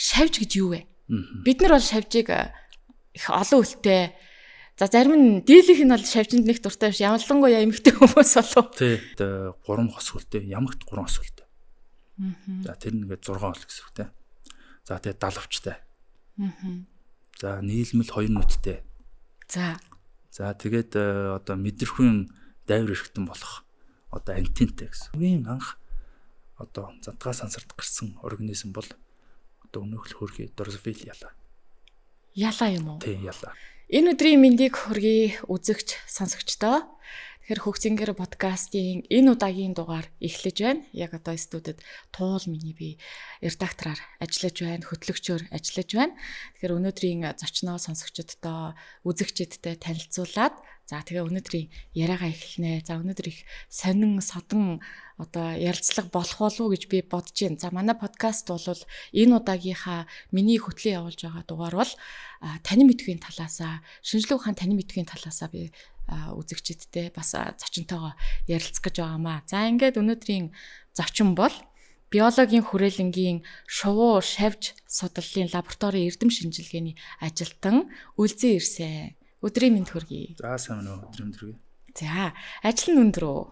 шавж гэж юу вэ? Бид нар бол шавжийг их олон үлтэй. За зарим нь дийлийнх нь бол шавжинд нэг дуртай биш. Ямарлангуяа эмэгтэй хүмүүс болов. Тий. 3 хос үлтэй. Ямагт 3 хос үлтэй. За тэр нэгээ 6 бол гэсэн үг те. За тэгээ далавчтай. За нийлмэл 2 нүдтэй. За тэгээд одоо мэдрэхүйн дайвар эрхтэн болох одоо антинтэй гэсэн. Үгийн анх одоо задгаа сансарт гарсан организм бол одоо өнөөхөл хөрхий дрозофил ялаа. Ялаа юм уу? Тий, ялаа. Энэ өдрийн мэндийг хүргэе үзэгч сонсогчдоо. Тэгэхээр Хөгцөнгөр подкастын энэ удаагийн дугаар эхлэж байна. Яг одоо студид Туул миний би редактораар ажиллаж байна, хөтлөгчөөр ажиллаж байна. Тэгэхээр өнөөдрийн зочноо сонсогчдоо, үзэгчдтэй танилцуулаад за тэгээ өнөөдрийн яриагаа эхэлнэ. За өнөөдөр их сонин содон одоо ярилцлага болох болов уу гэж би бодож байна. За манай подкаст бол энэ удаагийнхаа миний хөтлөн явуулж байгаа дугаар бол танин мэдхийн талаасаа, шинжлэх ухаан танин мэдхийн талаасаа би үзэгчдтэй бас зочинтойгоо ярилцах гэж байгаамаа. За ингээд өнөөдрийн зочин бол биологийн хүрээлэнгийн шувуу шавж судлалын лабораторийн эрдэм шинжилгээний ажилтан Үлзэн Ирсэн. Өдрийн мэнд хүргэе. За сайн байна уу? Өдрийн мэнд хүргэе. За ажил нь өндөр үү?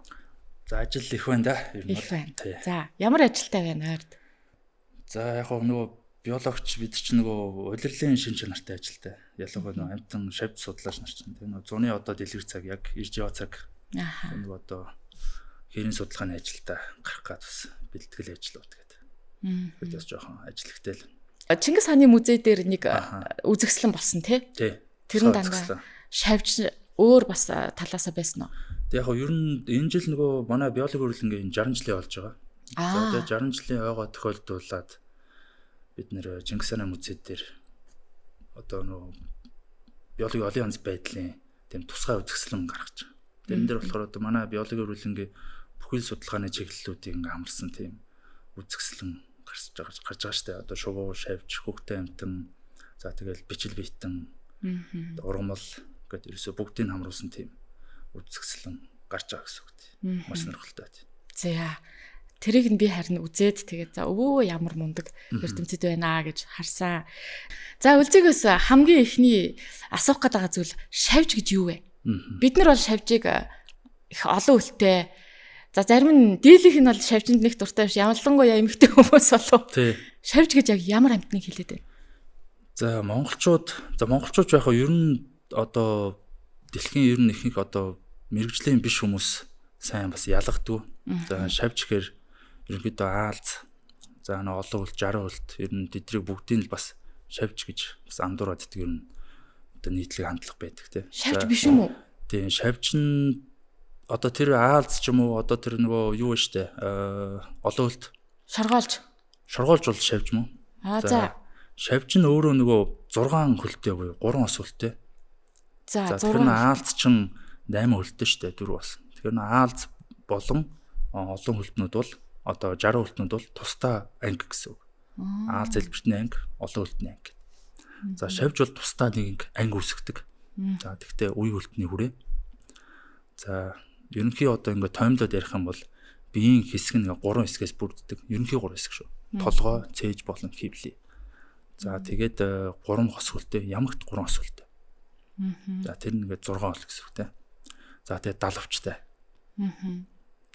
За ажил их байна да. Их байна. За ямар ажилтай байна ойрд? За яг нөгөө биологч бид чинь нөгөө улирлын шин чанартай ажилтай. Ялангуяа нөгөө амтан шавж судлаач нар чинь тэгээ нөгөө зуны одоо дэлгэр цаг яг ирж яваа цаг. Нөгөө одоо хэрийн судалгааны ажилдаа гарах гад бас бэлтгэл ажлууд гэдэг. Бид бас жоохон ажилттай л. Чингис хааны музей дээр нэг үзэсгэлэн болсон тий? Тий. Тэрэн дандаа шавж өөр бас талаасаа байсан уу? Тэг яг ер нь энэ жил нөгөө манай биологи хөрөлнгийн 60 жилийн болж байгаа. За тэгээ 60 жилийн ойгоо тохиолдуулаад бид нэр Чингис хааны музей дээр одоо нөгөө биологи олон янз байдлын тийм тусгай үзэсгэлэн гаргаж байгаа. Тэрэн дээр болохоор одоо манай биологи хөрөлнгийн бүхэл судалгааны чиглэлүүдийн хамарсан тийм үзэсгэлэн гарч байгаа штэ. Одоо шувуу, шавж, хөхтэй амтан, за тэгэл бичил биетэн, ургамал гэдэг ерөөсө бүгдийг хамруулсан тийм үзэсгэлэн гарч байгаа гэсэн үг тийм. Маш сонирхолтой тийм. За тэрийг нь би харин үзээд тэгээд за өө ямар мундаг эрдэмтэд байна гэж харсан. За Үлзэгөөс хамгийн ихний асуух гэдэг зүйл шавж гэж юу вэ? Бид нар бол шавжийг их олон үлтэй. За зарим нь дийлийнх нь бол шавжинд нэг дуртай биш. Ямарлангуяа эмэгтэй хүмүүс болов. Шавж гэж яг ямар амьтныг хэлээд байна? За монголчууд яг ер нь одоо дэлхийн ер нь ихэнх одоо мэрэгжлийн биш хүмүүс сайн бас ялгадаг. За шавж гэхээр ерөнхийдөө аалз, за нэг олон үлт 60 үлт ер нь тэднийг бүгдийг л бас шавж гэж бас андуураад идэх ер нь одоо нийтлэг хандлага байдаг тийм. Шавж биш юм уу? Тийм шавж нь одоо тэр аалз ч юм уу одоо тэр нөгөө юу вэ штэ олон үлт шоргоолж бол шавж мөн. За шавж нь өөрөө нөгөө 6 хөлтэй буюу 3 ос үлтэй. За тэр нь аалз чинь 8 хөлтэй штэ 4 бас. Тэгэхээр аалз болон олон хөлтнүүд бол одоо 60 хөлтнүүд бол тусдаа анги гэсэн үг. Аалз элбэртний анги, олон хөлтний анги. За шавж бол тусдаа нэг анги үүсгдэг. За тэгтээ үе хөлтний хүрээ. За ерөнхий одоо ингээд тоймлоод ярих юм бол биеийн хэсэг нь 3 хэсгээс бүрддэг. Ерөнхий 3 хэсэг шүү. Толгой, цээж болон хөвлий. За тэгээд 3 хос хөлтэй, ямагт 3 хос хөлтэй. За тэр нэгээ 6 хол гэсэн үг те. За тэгээд далавчтай.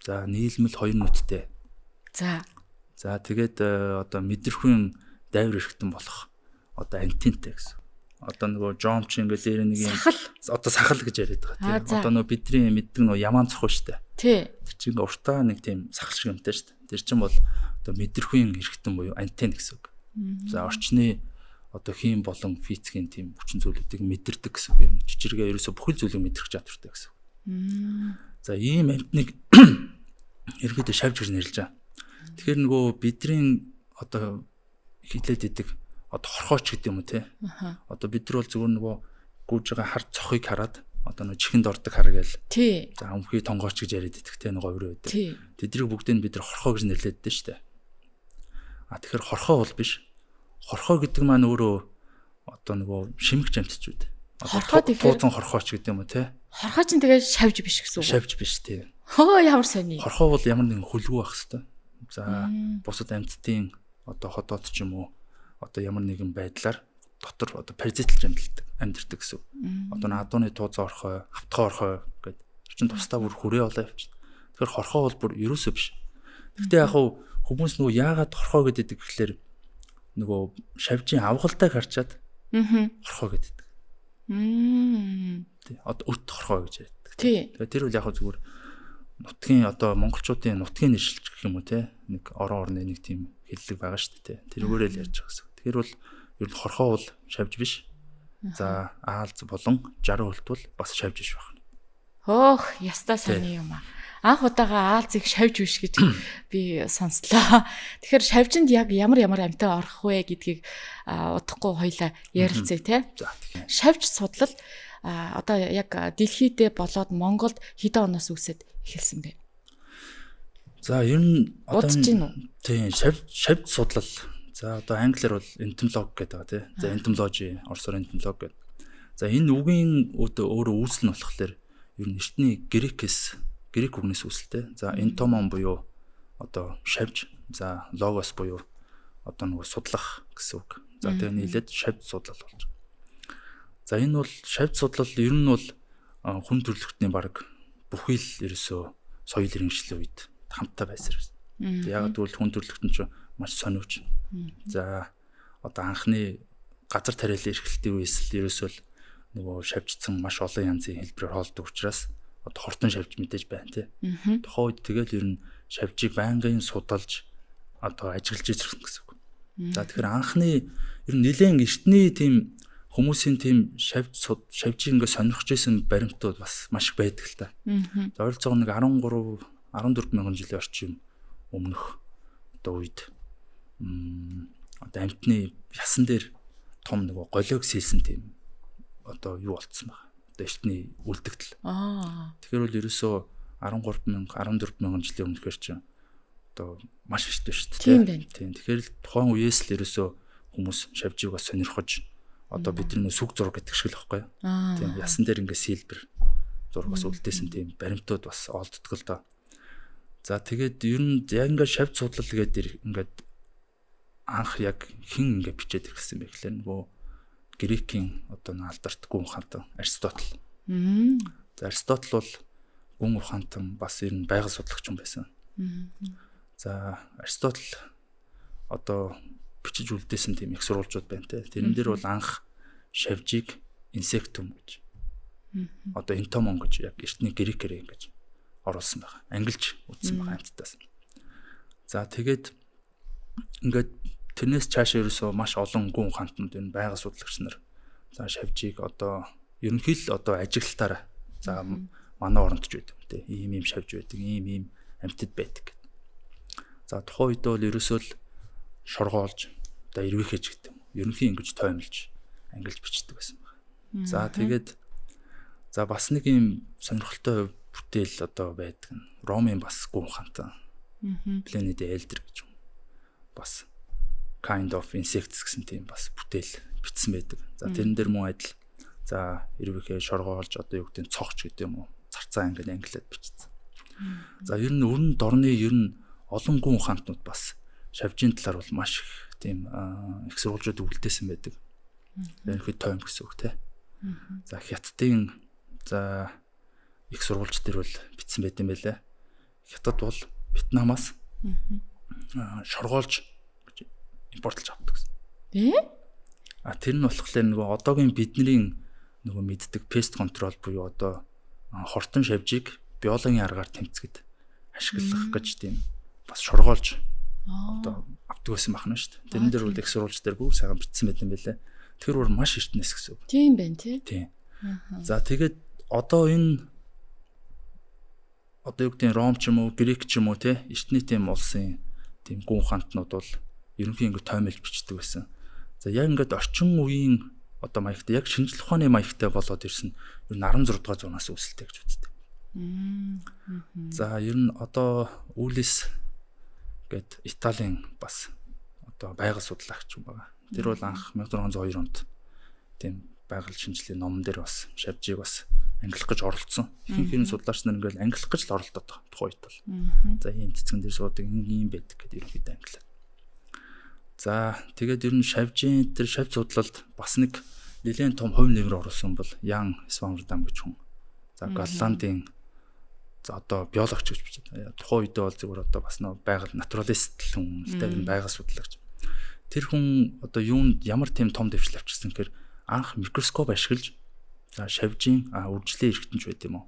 За нийлмэл 2 нүдтэй. За тэгээд одоо мэдрэхүйн дайвар эрхтэн болох одоо антинтэй гэсэн. Одоо нөгөө жомч ингээл нэг юм одоо сахал гэж яриад байгаа тийм. Одоо нөгөө бидний мэддэг нөгөө ямаан цохоо штэ. Тий. Тэр чинь уртаа нэг тийм сахал шиг юмтай штэ. Тэр чинь бол одоо мэдрэхүйн эрхтэн буюу антин гэсэн үг. За орчны одоо хийм болон физикийн тийм хүчин зүйлүүдийг мэдэрдэг гэсэн үг юм. Жижиргээ ерөөсө бүхэл зүйлийг мэдрэх чадвартай гэсэн үг. За ийм амтныг ерөөдөө шавж гэж нэрлэж байгаа. Тэгэхээр нөгөө бидний одоо хилээд идэг одоо хорхооч гэдэг юм уу те. Одоо бид нар бол зөвхөн нөгөө гүйж байгаа хар цохыг хараад одоо нөгөө чихэнд ордог хар гээл. Тий. За өмхий тонгооч гэж яриад идэх те нөгөө хувир байдаг. Тэднийг бүгдийг бид нар хорхоо гэж нэрлэдэг шүү дээ. Тэгэхээр хорхоо бол биш. Хорхоо гэдэг маань өөрөө одоо нөгөө шимэгч амтчүүд. Хорхоо тэгэхээр тууцан хорхооч гэдэг юм уу те. Хорхоо чинь тэгээ шавж биш гэсэн үг. Шавж биш те. Хөө ямар сони. Хорхоо бол ямар нэгэн хүлгүү байх хэвээр. За бусад амьтдын одоо ходоод ч юм уу одоо ямар нэгэн байдлаар дотор одоо паразитлж амьдэрдэг гэсэн. Одоо наадууны туузаа орхой, хавтгай орхой гэдэг чинь тусдаа бүр хүрээ болоо явчихна. Тэгэхээр хорхоо бол бүр ерөөсөө биш. Гэхдээ яг хүмүүс нөгөө яагаад хорхоо гэдэг гэхэлэр нөгөө шавжийн авгалтайг харчаад хорхоо гэдэг. Тий. Одоо өт хорхоо гэж ярьдаг. Тэгэхээр тэр үл яг зүгээр нутгийн одоо монголчуудын нутгийн нэршилж гэх юм уу те нэг орон орны нэг тийм хэллэг байгаа шүү дээ те. Тэрүүгээр л ярьж байгаа гэсэн. Тэгэхээр бол ер нь хорхоо бол шавж биш. За аалз болон 60 хөлт бол бас шавж биш байна. Хөөх, ястаа сайн юм аа. Анх удаага аалзыг шавж биш гэж би сонслоо. Тэгэхээр шавжинд яг ямар амьтаа орох вэ гэдгийг удахгүй хоёлаа ярилцъя те. Шавж судлал одоо яг дэлхийдээ болоод Монголд хэдэн оноос үүсээд эхэлсэн бэ? За ер нь одоо тийм шавж судлал. За одоо англиар бол entomology гэдэг байгаа тий. За entomology, орсоор entomology гэдэг. За энэ үгийн өөрөө үүсэл нь болохоор ер нь эртний грек үгнээс үүсэлтэй. За entomon буюу одоо шавж, за logos буюу одоо нөгөө судлах гэсэн үг. За тэр нийлээд шавж судлал болж байгаа. За энэ бол шавж судлал ер нь бол хүн төрөлхтний баг бүхий л ерөөсөө соёл иргэншлийн үед хамтдаа байсан юм. Яг тэгвэл хүн төрөлхтөн ч маш сониуч. За одоо анхны газар тариалан эрхлэлтийн үеэс л ерөөсөө л нөгөө шавжцсан маш олон янзын хэлбэрээр хоолдог учраас одоо хортон шавж мэдээж байна тий. Тухайн үед тэгэл ер нь шавжийг байнгын судалж одоо ажиглаж ирсэн гэсэн үг. За тэгэхээр анхны ер нь нэлээд эртний тийм хүмүүсийн тийм шавжийг ингээ сонирхож исэн баримтууд бас маш их байдаг л та. За ойролцоогоо нэг 14 мянган жилийн орчим өмнөх одоо үед одоо амьтны ясан дээр том нэг голиог сэлсэн тийм одоо юу болцсон байна. Одоо эртний үлдэгдэл. Тэгэхээр бол ерөөсөө 14 мянган жилийн өмнөхөр чинь одоо маш ихтэй шүү дээ. Тийм. Тэгэхээр тухайн үеэс л ерөөсөө хүмүүс шавжийг бас сонирхож одоо бидний сүг зураг гэдэг шиг л байхгүй юу? Тийм. Ясан дээр ингээ сэлбэр зураг бас үлдээсэн тийм баримтууд бас олддог л доо. За тэгээд ер нь яг ингээ шавж судлал гэдэг ингээд анх яг хин ингээ бичээд ирсэн бэ гэхлээр нөгөө грекийн одоо алдарт гүн ухаантан Аристотл. За Аристотл бол гүн ухаантан бас ер нь байгаль судлагч юм байсан. За Аристотл одоо бичиж үлдээсэн тийм их сурвалжууд байна те. Тэрэн дээр бол анх шавжийг insectum гэж одоо entomon гэж яг эртний грекээр ингэж оруулсан байгаа. Ангилж үзсэн байгаа амьтдаас. За тэгээд ингээд тэрнээс цаашаа ерөөсөө маш олон гүн ухаантнууд энэ байгаль судлагч нар за шавжийг одоо ерөнхийд л одоо ажиглалтаараа за манай оронд ч байдаг те. Ийм шавж байдаг, ийм амьтад байдаг. За тухайн үед бол ерөөсөө л шоргоолж одоо эрвэхэж гэдэг. Ерөнхий ингэж тоймлж ангилж бичдэг байсан байна. За тэгээд за бас нэг юм сонирхолтой бүтээл одоо байдаг нь Ромын бас гүн ухаантан. Planet Elder гэж юм. Бас kind of insects гэсэн тийм бас бүтээл бичсэн байдаг. За тэрэн дээр мөн адил за эрвэхээ шоргоолж одоо юу гэдэг нь цогч гэдэг юм уу? Зарцаа ангид ангилаад бичсэн. За ер нь өрн дорны ер нь олон гүн ухаантнууд бас шавжийн талаар бол маш их тийм их сурвалжууд үлдээсэн байдаг. Ерөнхийд тойм гэсэн үг те. За хятадын за их сурвалж дээр бол бичсэн байт юм байлаа. Хятад бол Вьетнамаас шоргоолж импортлж авдаг гэсэн. Тэр нь болохоор нөгөө одоогийн бидний нөгөө мэддэг пест контрол буюу одоо хортон шавжийг биологийн аргаар тэмцэхэд ашиглах гэж тийм бас шоргоолж одоо авдаг байсан байна шүү дээ. Тэрэн дээр бол их сурвалж дээр бүр сайхан бичсэн байт юм байлаа. Тэр бүр маш эртнээс гэсэн үг. Тийм байна тий. Тийм. За тэгээд одоо энэ одоо юу гэдэг нь Ром ч юм уу, Грек ч юм уу те эртний тийм улсын тийм гүн ухаантнууд бол ерөнхий ингээд тоймлж бичдэг байсан. За яг ингээд орчин үеийн одоо маягтай яг шинжлэх ухааны маягтай болоод ирсэн ер нь 16 дугаар зуунаас үүсэлтэй гэж үздэг. За ер нь одоо Улис гэд Италийн бас одоо байгаль судлаач юм байна. Тэр бол анх 1602 онд тийм байгаль шинжлэлийн номон дээр бас шавжийг бас ангилах гэж оролцсон. Ихэнх судлаач нар ингээл ангилах гэж л оролдоод байгаа тухайн үед бол. За ийм цэцгэн дээр суудаг ийм байдаг гэдэг ерөнхийдөө ангилаа. За тэгээд ер нь шавжийн тэр шавь судлалд бас нэг нэлээд том хувь нэмэр оруулсан бол Ян Свамердам гэж хүн. За Голландын за одоо биологч гэж бичиж байна. Тухайн үедээ бол зөвхөн одоо бас нэг байгаль натуралист хүн л дээ байгаль судалгаач. Тэр хүн одоо юунд ямар тийм том дэвшил авчирсан гэхээр анх микроскоп ашиглаж за шавжийн үржлийн эргэтэнч байт юм уу.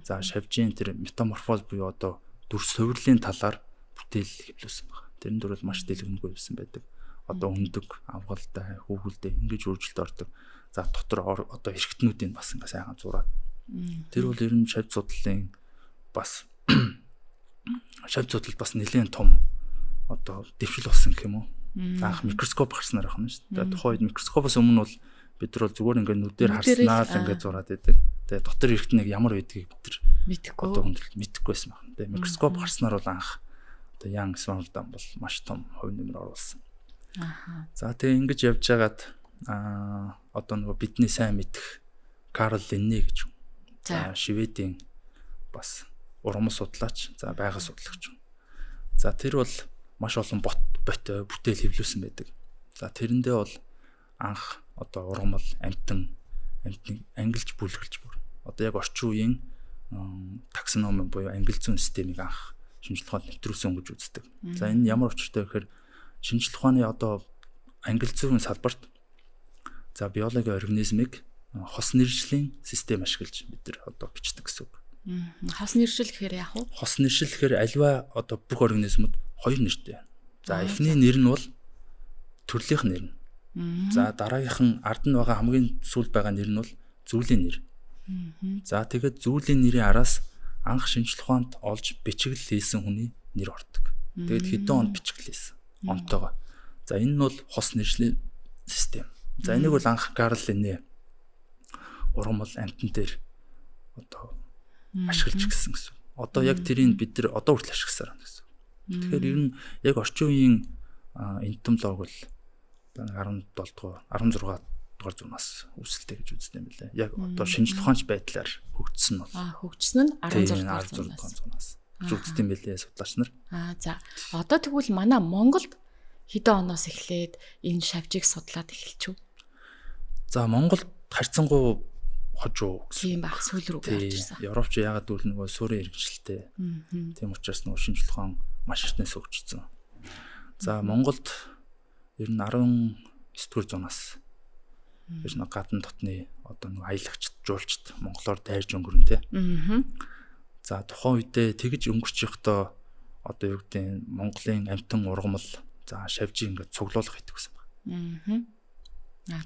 За шавжийн тэр метаморфоз буюу одоо дүр суурилын талаар бүтээл хэвлүүлсэн байна. Тэрэн дөрөв маш дэлгэрэнгүй байсан байдаг. Одоо өндөг, авгалтай, хүүхэлдэй ингэж үржилт ордог. За дотор одоо эргэтнүүдийн бас ингээ сайхан зураад. Тэр бол ер нь шавь судлалын бас шавь судлал бас нэлээд том одоо дэвшил болсон гэх юм уу. Анх микроскоп гарснаар ахна шүү дээ. Тухайн үед микроскопоос өмнө бол бид нар бол зүгээр ингээ нүдээр харснаа л ингээ зураад байдаг. Тэгээ дотор эргэтнийг ямар байдгийг бид нар мэдхгүй одоо хүндрэлт мэдхгүй байсан байна. Тэгээ микроскоп гарснаар бол анх одоо Ян Свамердам бол маш том хувь нэмэр оруулсан. За тэгээ ингэж явж байгаад одоо нөгөө бидний сайн мэдэх Карл Линне гэж. За Шведийн бас уран судлаач, за байгаль судалгаач. За тэр бол маш олон бот бүтээл хэвлүүлсэн байдаг. За тэрэндээ бол анх одоо ургамал, амтныг ангилж бүлгэлж бүр. Одоо яг орчин үеийн таксономи буюу ангил зүйн системийг анх шинжилгээ ухаанд нэвтрүүлсэн гэж үздэг. За энэ ямар учиртай вэ гэхээр шинжилгээ ухааны одоо ангил зүйн салбарт за биологийн организмыг хос нэршлийн систем ашиглаж бид нар одоо бичдэг гэсэн үг. Хос нэршил гэхээр яах вэ? Хос нэршил гэхээр альва одоо бүх организмд хоёр нэртэй. За эхний нэр нь бол төрлийнх нэр нь. За дараагийнх нь ард нь байгаа хамгийн сүүлд байгаа нэр нь бол зүйлийн нэр. За тэгээд зүйлийн нэрийн араас анх шинжилгээ ухаанд олж бичигдэл хийсэн хүний нэр ордог. Тэгээд хэдэн онд бичигдэл хийсэн онтойгоо. За энэ нь бол хос нэршлийн систем. За энийг бол анх Карл Линне ургамал амтан дээр одоо ашиглаж гисэн гэсэн. Одоо яг тэрийг бид нар одоо хүртэл ашигласаар байна гэсэн. Тэгэхээр ер нь яг орчин үеийн энтомолог бол 17 дугаар 16 дугаар зуунаас үүсэлтэй гэж үздэг юм билээ. Яг одоо шинжилгээ ухаанч байдлаар хөгжсөн нь бол хөгжсөн нь 16 дугаар зуунаас гэж үздэг юм билээ судлаач нар. За одоо тэгвэл манай Монголд хэдэн оноос эхлээд энэ шавжийг судлаад эхэлчихв? За Монголд харьцангуй хожуу гэсэн. Тийм байх сүүл рүү гарчсан. Европч яагаад гэвэл нөгөө суурийн хэрэгжилтэй. Тийм учраас нөгөө шинжилгээ ухаан маш эртнээс хөгжсөн. За Монголд ер нь 19 дугаар зуунаас ер нь гадна дотны одоо нэг аялагчд, жуулчд монголоор дайрж өнгөрөн тэ. За тухайн үедээ тэгж өнгөрч явахдаа одоо юу гэдэг Монголын амтан ургамал за шавжийг ингээд цуглуулах хийдэг гэсэн байна.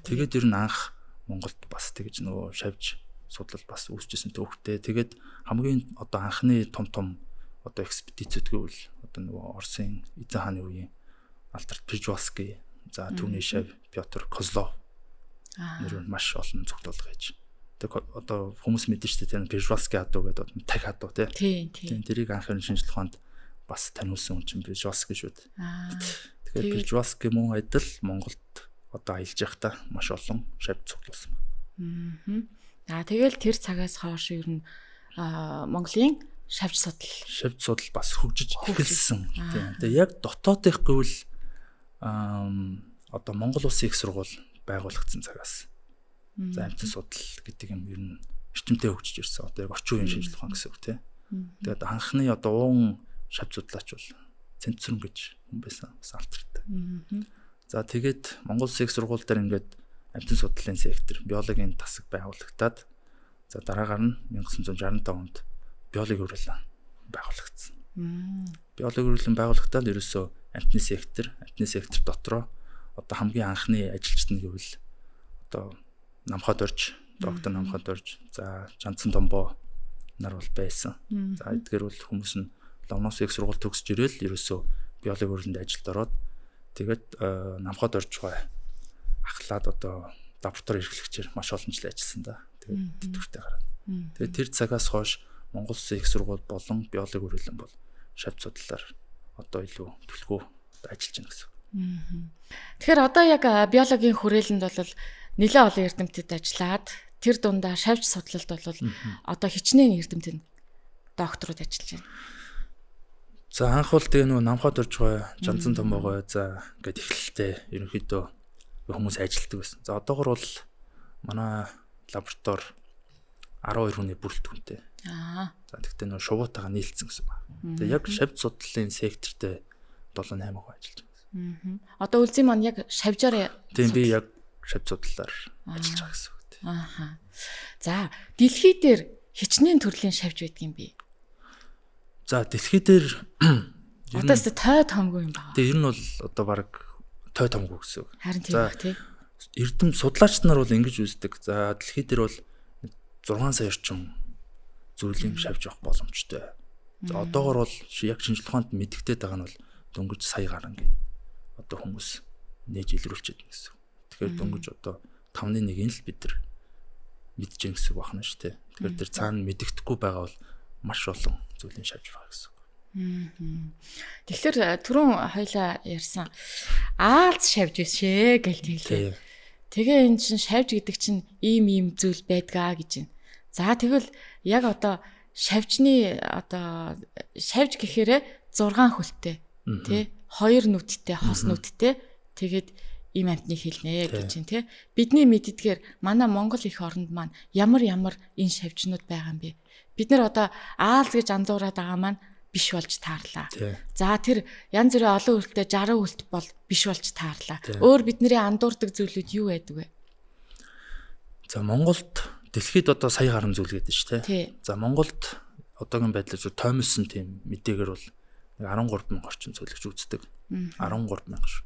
Тэгээд ер нь анх Монголд бас тэгж нөгөө шавж судлал бас үүсчихсэн төвхтэй. Тэгээд хамгийн одоо анхны том одоо экспедицүүд гэвэл одоо нөгөө Оросын эзэн хааны үеийн Альберт Пржевальский за түүний шав Петр Козлов нэр маш олон цуглуулга хийж. Тэгээд одоо хүмүүс мэдэн шүү дээ Пржевальский хадуу гэдэг таг хадуу тийм. Тэрийг анхны шинжилгээ ухаанд бас таниулсан хүн чинь Пржевальский шүү дээ. Тэгээд Пржевальский мөн адил Монголд одоо аялж явахдаа маш олон шавь цуглуулсан. Тэгэл тэр цагаас хойш ер нь Монголын шавж судал бас хөгжиж эхэлсэн. Тэгээ яг дотоодынх гэвэл одоо Монгол Улсын их сургууль байгуулагдсан цагаас за амтан судал гэдэг юм ер нь эрчимтэй хөгжиж ирсэн. Одоо яг орчин үеийн шинжилгээ ухаан гэсэн үг тийм. Тэгээд анхны одоо уун шавь судлаач бол Цэнцүрэн гэж хүн байсан. Бас алтартай. За тэгээд Монгол Улсын их сургууль дээр ингээд амтан судлалын сектор биологийн тасаг байгуулагдаад за дараагаар нь 1965 онд биологи хөрөлөн байгуулагдсан. Биологи хөрөлөн байгуулагдаад ерөөсөө амтны сектор дотроо одоо хамгийн анхны ажилчид нь гэвэл одоо Намхад орж, доктор Намхад орж, за Жанцсан Домбоо нар бол байсан. За эдгээр бол хүмүүс нь Ломнос их сургууль төгсөж ирээл ерөөсөө биологи хөрөлөнд ажилд ороод тэгээд Намхад орж байгаа ахлаад одоо лаборатори эрхлэгчээр маш олон жил ажилласан да. Тэгээд тэтгэвртэй гараад. Тэгээд тэр цагаас хойш Монгол Улсын их сургууль болон биологи хөрөлөн бол шавь судлалаар одоо илүү төлхөө ажиллаж байна гэсэн. Тэгэхээр одоо яг биологийн хүрээлэнд бол нэлээд олон эрдэмтэд ажиллаад тэр дундаа шавж судлалд бол одоо хичнээн эрдэмтэд докторууд ажиллаж байна. За анх бол тэгээ нөгөө намхад орж байгаа жанцан том байгаа. За ингээд эхлэлтэй ерөнхийдөө хүмүүс ажилтдаг байсан. За одоогор бол манай лаборатори 12 хүний бүрэлдэхүүнтэй. За тэгтээ нөгөө шувуутайгаа нийлцсэн гэсэн байна. Тэгээ яг шавж судлалын секторт 7-8 хүн ажиллаж байгаа. Одоо үлзий маань яг шавжаар тийм би яг шавж судлалаар ажиллаж байгаа гэсэн үг. За дэлхий дээр хичнээн төрлийн шавж байдаг юм би. За дэлхий дээр одоо ч той томгүй юм байна. Тэгээ ер нь бол одоо баг той томгүй гэсэн үг. Харин тийм баг тий. Эрдэм судлаач нар бол ингэж үздэг. За дэлхий дээр бол 6 сая орчим зүйлийн шавж авах боломжтой. За одоогор бол яг шинжлэх ухаанд мэдэгдээд байгаа нь бол дөнгөж сая гаруй гин. Одоо хүмүүс нээж илрүүлчихэд гэсэн. Тэгэхээр дөнгөж одоо 5-1 л бид нар мэдж гэн гэсэн үг байна шүү дээ. Тэгэхээр тэр цаана мэдэгдэхгүй байгаа бол маш олон зүйлийн шавж байгаа гэсэн үг. Тэгэхээр түрүүн хоёлаа ярьсан аалз шавж бишээ гэж хэлээ. Тэгээ энэ чинь шавж гэдэг чинь ийм зүйл байдгаа гэж байна. За тэгвэл яг одоо шавжны одоо шавж гэхээр 6 хөлтэй тий 2 нүдтэй хос нүдтэй тэгээд ийм амтныг хэлнэ гэж чинь тий. Бидний мэддгээр манай Монгол их оронд маань ямар энэ шавжнууд байгаа юм бэ? Бид нар одоо аалз гэж анзуураад байгаа маань биш болж таарлаа. За тэр янз бүрийн олон хөлтэй 60 хөлт бол биш болж таарлаа. Өөр бидний андуурдаг зүйлүүд юу байдаг вэ? За Монголд дэлхийд одоо сая гаруй зүйл гэдэг шүү дээ. За Монголд одоогийн байдлаар тоймлсон тийм мэдээгээр бол 13,000 орчим зөвлөгч үздэг. 13,000 шүү.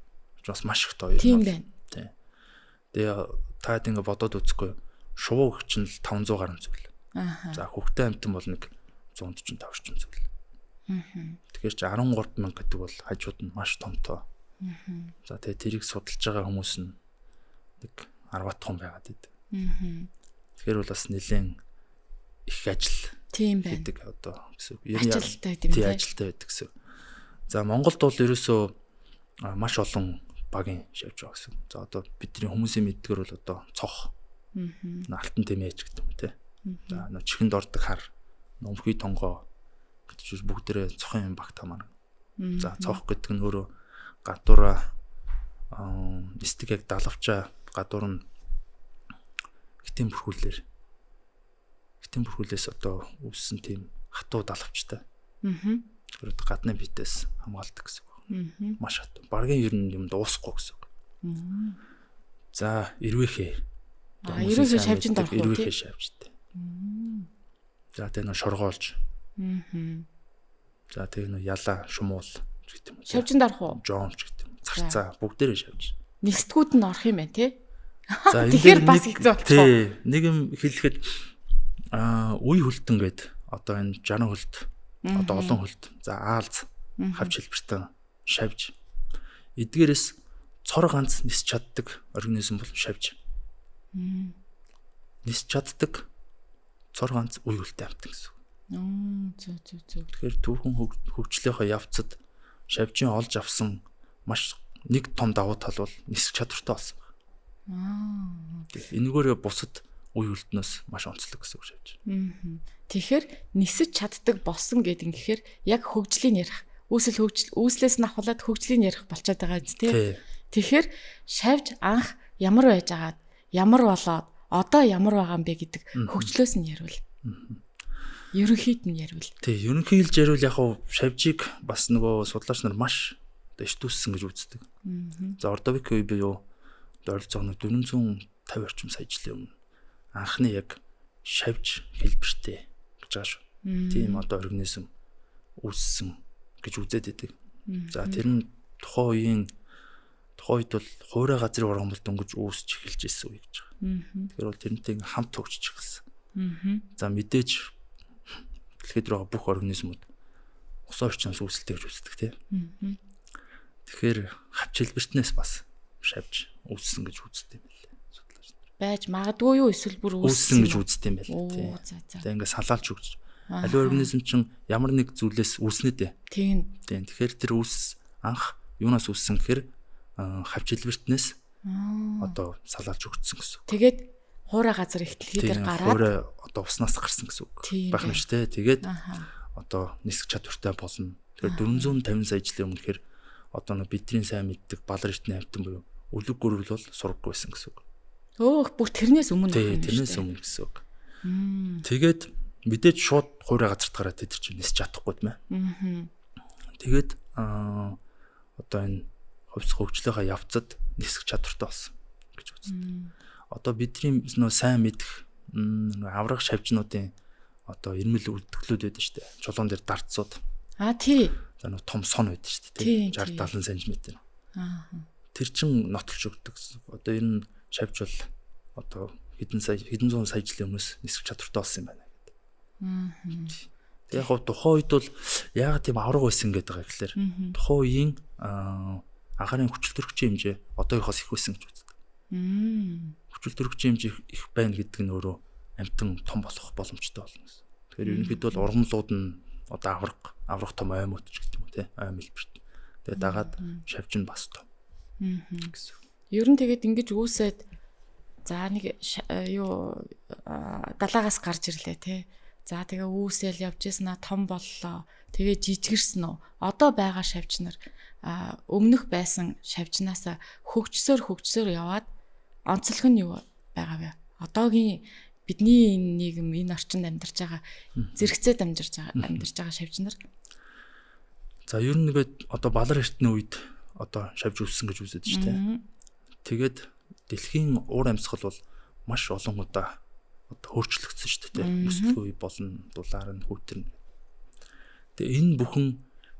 Бас маш их тоо юм. Тийм байна. Тий. Тэгээ таад ингэ бодоод үзэхгүй шувуу гэх чинь л 500 гаруй зүйл. За хөвгтэй амтан бол нэг 145 орчим зүйл. Тэгэхээр чи 13,000 гэдэг бол хажууд нь маш том тоо. За тэгээ тэрийг судалж байгаа хүмүүс нь нэг 10 хүн байгаад байдаг. Тэгэхээр бол бас нэлээд их ажил гэдэг одоо гэсэн үг. Ажилтай гэдэг юм тий. Ажилтай байдаг гэсэн. За Монголд бол ерөөсөө маш олон багийн шавж байгаа гэсэн. За одоо бидний хүмүүсийн мэддгээр бол одоо цох. Алтан тэмээж гэдэг юм тий. За нөө чихэнд ордог хар, өмхий тонгоо гэж бүгдээрээ цохын багт хамаарна. За цох гэдэг нь өөрөө гадуура стик яг далавчаа гадуур нь хитэн бүрхүүлээс одоо үүссэн тийм хатуу далавчтай. Тэр гадны битээс хамгаалдаг гэсэн үг. Маш хатуу. Баргийн ер нь юм дуусахгүй гэсэн үг. За эрвэхээ. Эрвэхээ шавжинд орох уу? Эрвэхээ шавжтай. За тэр нөө шоргоолж. За тэр нөө яла шумуул гэдэг юм. Шавжинд орох уу? Жомч гэдэг юм. Зарцаа бүгдээрээ шавж. Нисдгүүд нь орох юм байна тий. За тэгэхээр бас хэцүү болчих. Тий. Нэг юм хэлэхэд үе хөлтөн гээд одоо энэ 60 хөлт одоо олон хөлт. За аалз хавж хэлбэртэн шавж. Эдгээрээс цор ганц нисч чаддаг организм бол шавж. Нисч чаддаг цор ганц үе хөлтэй амтан гэсэн. Зөв. Тэгэхээр түүхэн хөгжлийнхөө явцад шавжийн олж авсан маш нэг том давуу тал бол нисэх чадвартай болсон байна. Энэгээрээ бусад үе хөлтнөөс маш онцлог гэсэн үг шавж. Тэгэхээр нисэж чаддаг болсон гэдэг нь гэхээр яг хөгжлийн ярих үүслээс нь ахуулаад хөгжлийн ярих болчиход байгаа биз тий. Тэгэхээр шавж анх ямар байж агаад ямар болоод одоо ямар байгаа юм бэ гэдэг хөгжлөөс нь ярил. Ерөнхийд нь ярил. Тий, ерөнхийлж ярил яг шавжийг бас нөгөө судлаач нар маш дэвтүүлсэн гэж үздэг. За Ордовик би юу ойролцоогоо 450 орчим сая жилийн өмнө анхны яг шавж хэлбэртэй гэж байгаа шүү. Тийм одоо организм үүссэн гэж үзээд байдаг. За тэр нь тухайн үед бол хуурай газрын урган бол дөнгөж үүсч эхэлж ирсэн үе гэж байгаа. Тэгэхээр бол тэрнтэй хамт хөгжиж эхэлсэн. За мэдээж дэлхийд байгаа бүх организмууд ус орчноос үүсэлтэй гэж үздэг тийм. Тэгэхээр хавч хэлбэртнээс бас шавж үүссэн гэж үздэг юм байна. Судлаач нар. Байж магадгүй юу эсвэл бүр үүссэн гэж үздэг юм байна. Тийм. За ингээд салаалж өгч. Аливаа организм чинь ямар нэг зүйлээс үүснэ дээ. Тийм. Тэгэхээр тэр үүс анх юунаас үүссэн гэхээр хавч хэлбэртнээс одоо салаалж өгсөн гэсэн. Тэгээд хуурай газар ихтлэхээр гараад хуурай одоо уснаас гарсан гэсэн үг байх нь шүү дээ. Тэгээд одоо нисэх чадвартай болно. Тэгэхээр 450 сая жилийн өмнө гэхээр одоо нэг бидний сайн мэддэг Балар эртний амьтан буюу өлөг гөрвөл бол сургаггүй байсан гэсэн үг. Өөх бүх тэрнээс өмнө Тийм, тэрнээс өмнө гэсэн үг. Тэгээд мэдээж шууд хуурай газарт гараад тэд чинь нисэж чадахгүй юм аа. Тэгээд одоо энэ хувьс хөгжлийнхаа явцад нисэх чадвартай болсон гэж үздэг. Одоо бидний нөө сайн мэдэх аврах шавжнуудын одоо ирмэл үлдгэлүүд байдаг шүү дээ. Чулуун дээр дардсууд. Тий. За нөө том сон байдаг шүү дээ. 60 70 см. Тэр чин нотолж өгдөг. Одоо ер нь шавж бол одоо хэдэн зуун сая жилийн өмнөөс нисэх чадвартай болсон юм байна гэдэг. Яг хоо тухайн үед бол яагаад тийм авраг байсан гэдэг байгаа гэхээр тухайн үеийн агарын хүчил төрөгчийн хэмжээ одоогоос их байсан гэж үздэг. Хүчил төрөгчийн хэмжээ их байна гэдэг нь өөрөө амтан том болох боломжтой болно гэсэн. Тэгэхээр ерөнхийдөө бол ургамлууд нь одоо аврах том аймууд ч гэдэг юм уу тий аймал бэрт. Тэгээд дагаад шавж нь бас том. Гэсэн. Ер нь тэгээд ингэж үүсээд за нэг далаагаас гарч ирлээ тий. За тэгээ үүсэл явж яснаа том боллоо. Тэгээ жижигэрсэн үү? Одоо байгаа шавжнар өмнөх байсан шавжнаас хөгжсөөр яваад онцлог нь юу байгаа вэ? Одоогийн бидний энэ нийгэм энэ орчинд амьдарч байгаа зэрэгцээд амьдарч байгаа шавжнар. За ер нь нэгэд одоо Балар эртний үед одоо шавж үлссэн гэж үздэг шүү дээ. Тэгээд дэлхийн уур амьсгал бол маш олон удаа одоо өөрчлөгдсөн шүү дээ. Өсөлтгүй болно, дулаар нь хүүтэрнэ. Тэгээ энэ бүхэн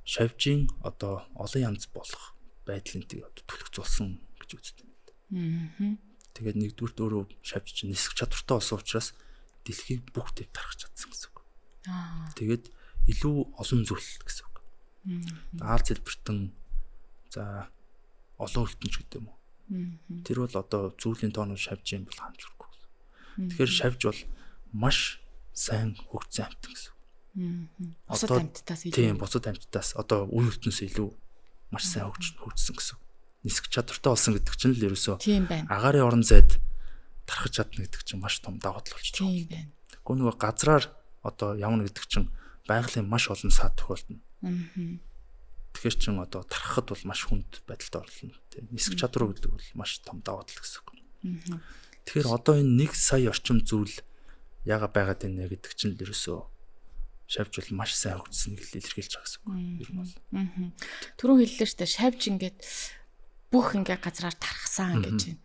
шавжийн одоо олон янз болох байдлын тийг одоо түлхцүүлсэн гэж үздэг юм. Тэгээд нэгдүгürt өөрөө шавж чинь нисэх чадвартай болсон учраас дэлхийн бүх төв тарах чадсан гэсэн үг. Тэгээд илүү олон зүйл гэсэн үг. Аал зэлбэртэн за олон хөлтөнч гэдэг юм уу. Тэр бол одоо зүйлийн тоонууд шавж юм бол хамжирхгүй. Тэгэхээр шавж бол маш сайн хөгжсөн амьтан гэсэн. Бусад амьтдаас илүү. Тийм, бусад амьтдаас одоо үе хөлтнөөс илүү маш сайн хөгжсөн гэсэн. Нисэх чадвартай болсон гэдэг чинь л ерөөсөө агарын орон зайд тархаж чадна гэдэг чинь маш том давуу тал болж байгаа. Тийм байна. Гэхдээ нөгөө газраар одоо явна гэдэг чинь байгалийн маш олон саад тохиолдно. Тэгэхээр чин одоо тархахад бол маш хүнд байдалд орлоо. Тийм. Нисэх чадвар гэдэг бол маш том давуу тал гэсэн үг. Тэгэхээр одоо энэ 1 сая орчим зүйл яагаад байгаад байна гэдэг чинь л ерөөсөө шавж бол маш сайн хөгжсөнийг илэрхийлж байгаа гэсэн үг. Ер нь бол. Түрүүн хэллээ шүү дээ. Шавж ингээд бүх ингээ газраар тархсан гэж байна.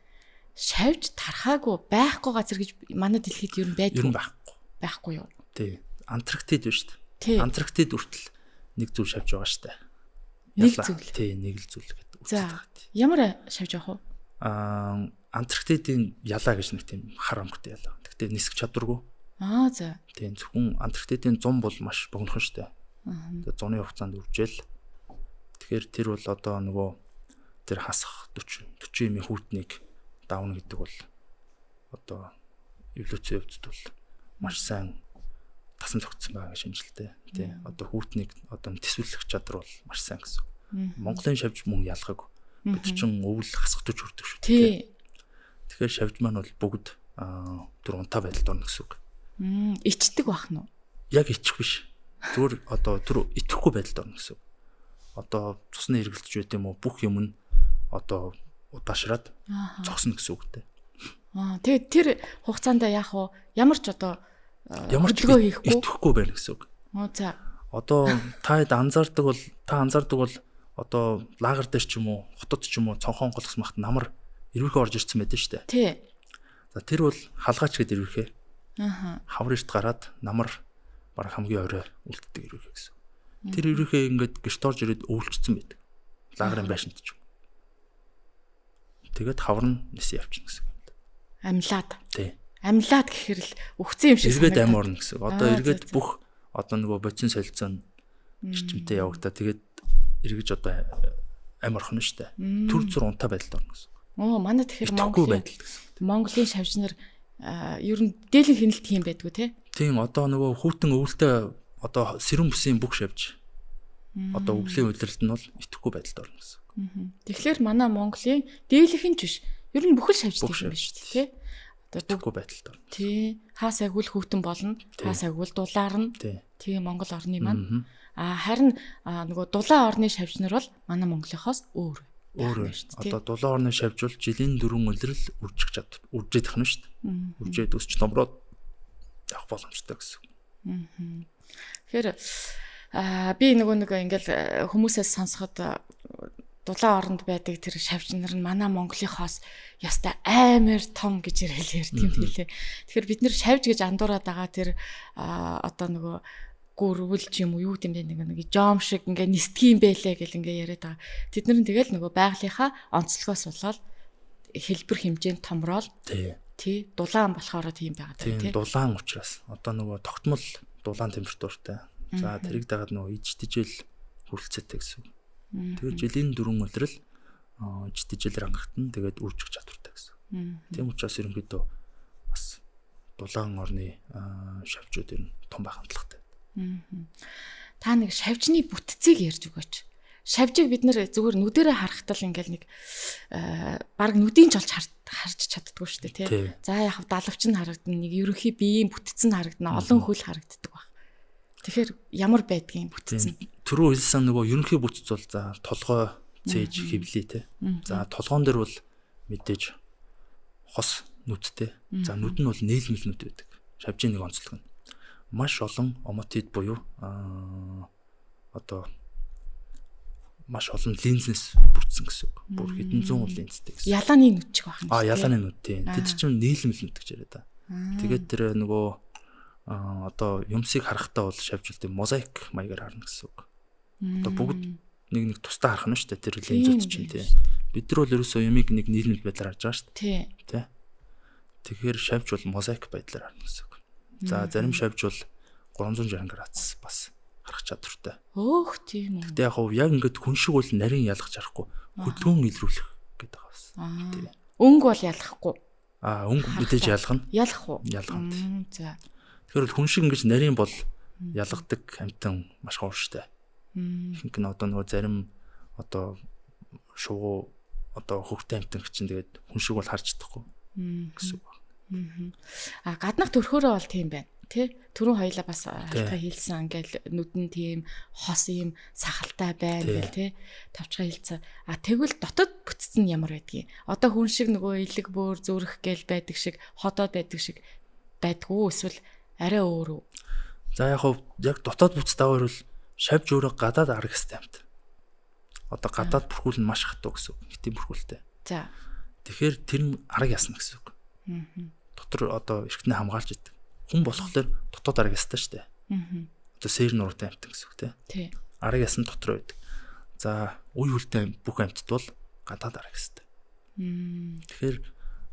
Шавж тархаагүй байхгүй газар гэж манай дэлхийд ер нь байдгүй. Ер нь байхгүй. Байхгүй юу? Тий. Антарктид байна шүү дээ. Антарктид хүртэл нэг зүйл шавж байгаа шүү дээ. Нэг зүйл. Тий, нэг л зүйл гэдэг. За. Ямар шавж явах вэ? Антарктидын ялаа гэж нэг тийм хар өнгөтэй ялаа. Тэгтээ нисэх чадваргүй. За. Тийм зөвхөн Антарктидын зун бол маш богинохон шүү дээ. Тэгээ зуны хугацаанд үржээл. Тэгэхээр тэр бол одоо нөгөө тэр хасах 40 эмийн хүүтнийг давна гэдэг бол одоо эволюцийн хувьд бол маш сайн тасан тогтсон байгаа шинжилтэй. Тий. Одоо хүүтнийг одоо төсвөрлөх чадвар бол маш сайн гэсэн. Монголын шавж мөн ялгаагүй. Бид чинь өвөл хасах 40 хүрдэг шүү дээ. Тэгэхээр шавж маань бол бүгд түр унтаа байдалд орно гэсэн үг. Ичдэг бах нь уу? Яг ичих биш. Зүгээр одоо түр итгэхгүй байдалд орно гэсэн. Одоо цусны эргэлдэж байт юм уу бүх юм нь одоо удаашраад зогсно гэсэн үгтэй. Тэгээд тэр хугацаанд яах вэ? Ямар ч одоо ямар ч итгэхгүй байна гэсэн үг. За. Одоо та анзаардаг бол одоо лагер дээр ч юм уу, хотод ч юм уу цонхон голгос махт намар ирвэрхээ орж ирсэн байдаг шүү дээ. Тий. За тэр бол халгаач гэдэг ирвэрхээ. Хавар эрт гараад намар баг хамгийн орой үлддэг ирвэрхээ гэсэн. Тэр ирвэрхээ ингээд гэрт орж ирээд өвлжсөн байдаг. Лагерын байшинт ч юм. Тэгээд хавар нь нисэн явчихна гэсэн юм. Амьлаад. Тий. Амьлаад гэхэр л үхсэн юм шиг санагдаад. Эргээд ам орно гэсэн. Одоо эргээд бүх одоо нөгөө бодис солилцоон эрчимтэй явагдаа тэгээд эргэж одоо ам орхон шүү дээ. Түр зур унтаа байдалд орно гэсэн. Манай тэгэхээр Монголын шавжнар ер нь дээлэн хяналт юм байдгүй тий? Тийм одоо нөгөө хүүтэн өвөлтэй одоо сэрүүн бүсийн бүх шавж одоо өвлийн үйлрэлт нь бол итгэхгүй байдалд орно гэсэн. Тэгэхээр манай Монголын дээлэнх нь ч биш. Ер нь бүхэл шавждаг юм байна шүү дээ тий? Тэгэхгүй байдалтай. Тий. Хаа сайгуул хүүтэн болно. Хаа сайгуул дулаарна. Тий Монгол орны маань. Харин нөгөө дулаан орны шавжнар бол манай Монголынхоос өөр. Одоо дулаан орны шавж бол жилийн 4 улирал үржиж тахна шүү дээ. Үржээд өсч номроод явах боломжтой гэсэн. Тэгэхээр би нэг ингээл хүмүүсээс сонсоход дулаан оронд байдаг тэр шавжнар нь манай Монголынхоос ястай амар том гэж ярьд юм хэлээ. Тэгэхээр бид нэр шавж гэж андуураад байгаа тэр одоо нөгөө гүрвэл ч юм уу юу гэм бэ нэг жом шиг ингээ нисдэг юм бэлээ гэл ингээ яриад байгаа. Тэд нар тэгэл нөгөө байгалийнхаа онцлогоос болоод хэлбэр хэмжээнд томроод тий дулаан болохоор тийм байгаа даа тий. Дулаан учраас одоо нөгөө тогтмол дулаан температуртай. За тэрийг дагаад нөгөө ижтижэл хүрэлцээтэй гэсэн. Тэгэхээр жилийн 4 улирал ижтижэл рангахтан тэгээд үржих чадвартай гэсэн. Тийм учраас ерөнхийдөө бас дулаан орны шавжууд ер нь том байх хандлагатай. Та нэг шавжны бүтцийг ярьж өгөөч. Шавжийг бид нэр зүгээр нүдэрээ харахтал ингээл нэг баг нүдийн ч олж харж чаддгүй шүү дээ тий. За яг далавч нь харагдана, нэг ерөнхий биеийн бүтц нь харагдана, олон хөл харагддаг баг. Тэгэхээр ямар байдгийн бүтц нь? Түрүү хэлсэн нөгөө ерөнхий бүтц бол за толгой, цээж, хөвлий тий. За толгоон дээр бол мэдээж хос нүдтэй. За нүд нь бол нээлмэл нүд байдаг. Шавжийн нэг онцлог нь маш олон омотид буюу одоо маш олон линзээс бүрдсэн гэсэн үг. Бүр хэдэн зуун линзтэй гэсэн. Ялааны нүд ч байх юм. Ялааны нүд тийм. Тэд чинь нийлмэл нүд гэж яриад та. Тэгээд тэр нөгөө одоо юмсыг харахтаа бол шавжуулт мозаик маягаар харна гэсэн үг. Одоо бүгд нэг тусдаа харах нь шүү дээ тэр линзүүд чинь тийм. Бид нар бол ерөөсөө юмыг нэг нийлмэл байдлаар харж байгаа шүү дээ. Тийм. Тэгэхээр шавж бол мозаик байдлаар харна гэсэн үг. За зарим шавж бол 360 градус бас харах чадвартай. Өөх тийм үү. Гэтэ яг ингээд хүн шиг бол нарийн ялгаж харахгүй хөдөлгөөн илрүүлэх гэдэг байна. Өнгө бол ялахгүй. Өнгө мэдээж ялгана. Ялах уу? Ялгана. За. Тэгэхээр хүн шиг ингэж нарийн бол ялгадаг амтан маш ховштой. Ихэнх нь одоо нөгөө зарим одоо шувуу одоо хөвгтэй амтан чинь тэгээд хүн шиг бол харж чадахгүй гэсэн үг. Гаднах төрхөөрөө бол тийм байна. Тэ түрүүн хоёлаа бас хальтаа хэлсэн ингээл нүдэн тийм хос юм сахалтай байна гэл тэ тавчгаа хэлсэн. Тэгвэл дотоод бүтц нь ямар байдгийг. Одоо хүн шиг нөгөө илэг бөөр зүрх гэл байдаг шиг ходоод байдаг шиг байдгүй эсвэл арай өөр үү? За яг дотоод бүтц даваар бол шавж өөрөө гадаад арга хэстэй амт. Одоо гадаад бүрхүүл нь маш хатуу гэсэн үг. Хитэн бүрхүүлтэй. За. Тэгэхээр тэр нь арга ясна гэсэн үг. Дотор одоо эргэтнээ хамгаалж идэг. Хүн болохоор дотоод арга ястай шүү дээ. Одоо сэр нуруутай амт гэсэн үг тий. Арга ясна дотор байдаг. За үе үлтэй бүх амтд бол гадаад арга ястай. Тэгэхээр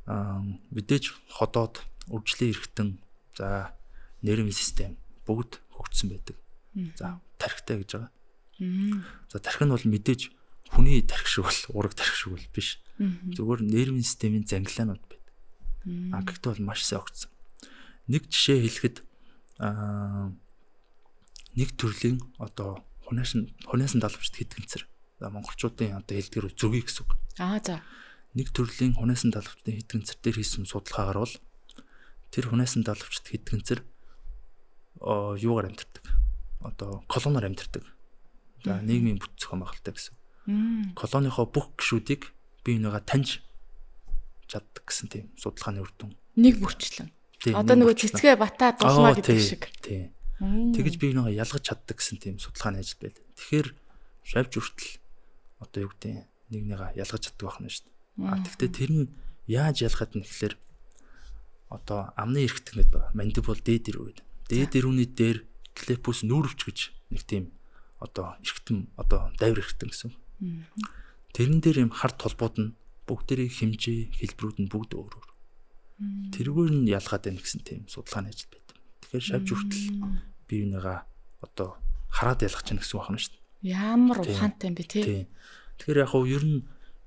мэдээж ходоод үржлийн эргэтэн за нервийн систем бүгд хөгжсөн байдаг. За тархитай гэж байгаа. За тархи нь бол мэдээж хүний тархи шиг бол ураг тархи шиг бол биш. Зүгээр нервийн системийн зангилаанууд байдаг. Гэхдээ бол маш сайн хөгжсөн. Нэг жишээ хэлэхэд нэг төрлийн одоо хунаас нь далавчд хэдгэнцэр. За монголчуудын одоо хэлдгэр зүрхий гэсэн үг. За. Нэг төрлийн хунаас нь далавчдын хэдгэнцэр дээр хийсэн судалгаагаар бол тэр хунаас нь далавчд хэдгэнцэр юугаар амьдардаг. Одоо колоноор амьдардаг. За нийгмийн бүт зохион байгуулалттай гэсэн. Колонийнхоо бүх гишүүдийг бие бинийгаа таньж чаддаг гэсэн тийм судалгааны үр дүн. Нэг бүрчлэн. Одоо нөгөө цэцгээ батаа дулмаа гэдэг шиг. Тийм. Тэгэж бие бинийгаа ялгаж чаддаг гэсэн тийм судалгааны ажил байл. Тэгэхээр шавж хүртэл одоо юу гэдэг нэгнийгаа ялгаж чаддаг байна шүү дээ. Тэгвэл тэр нь яаж ялгаад нь гэхээр одоо амны эрхтэн гэдэг байна. Мандибул дээд ирүү гэдэг. Дээд ирүүний дээр клепус нүүрвч гэж нэг тийм одоо эрхтэн одоо дайвар эрхтэн гэсэн. Тэрэн дээр юм хард толбууд нь бүгдэрийн хэмжээ хэлбэрүүд нь бүгд өөр өөр. Тэргээр нь ялгаад байна гэсэн тийм судалгааны ажил байдаг. Тэгэхээр шавж хүртэл бие бинийгаа одоо хараад ялгаж байна гэсэн байна шүү дээ. Ямар ухаантай юм бэ тий. Тэгэхээр яг ер нь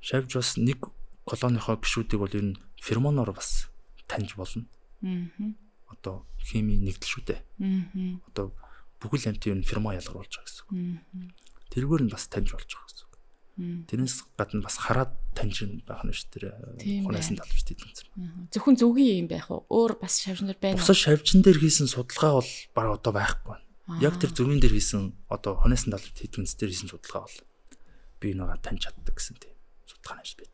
шавж бас нэг колонихоо гишүүдийг бол ер нь феромоноор бас таньж болно. Одоо химийн нэгдэл шүү дээ. Одоо бүхэл амьтын ер нь феромон ялгаруулж байгаа гэсэн үг. Тэргээр нь бас таньж болж байгаа гэсэн үг. Тэрнээс гадна бас хараад таньж байх нь шүү тэр хунасан далавчт эдгэнц. Зөвхөн зүгийн юм байх уу? Өөр бас шавжнаар байна уу? Бусад шавжин дээр хийсэн судалгаа бол бараг одоо байхгүй байна. Яг тэр зүгийн дээр хийсэн одоо хунасан далавчт эдгэнц дээр хийсэн судалгаа бол би нэгээ таньж чаддаг гэсэн тийм судалгаа нь байт.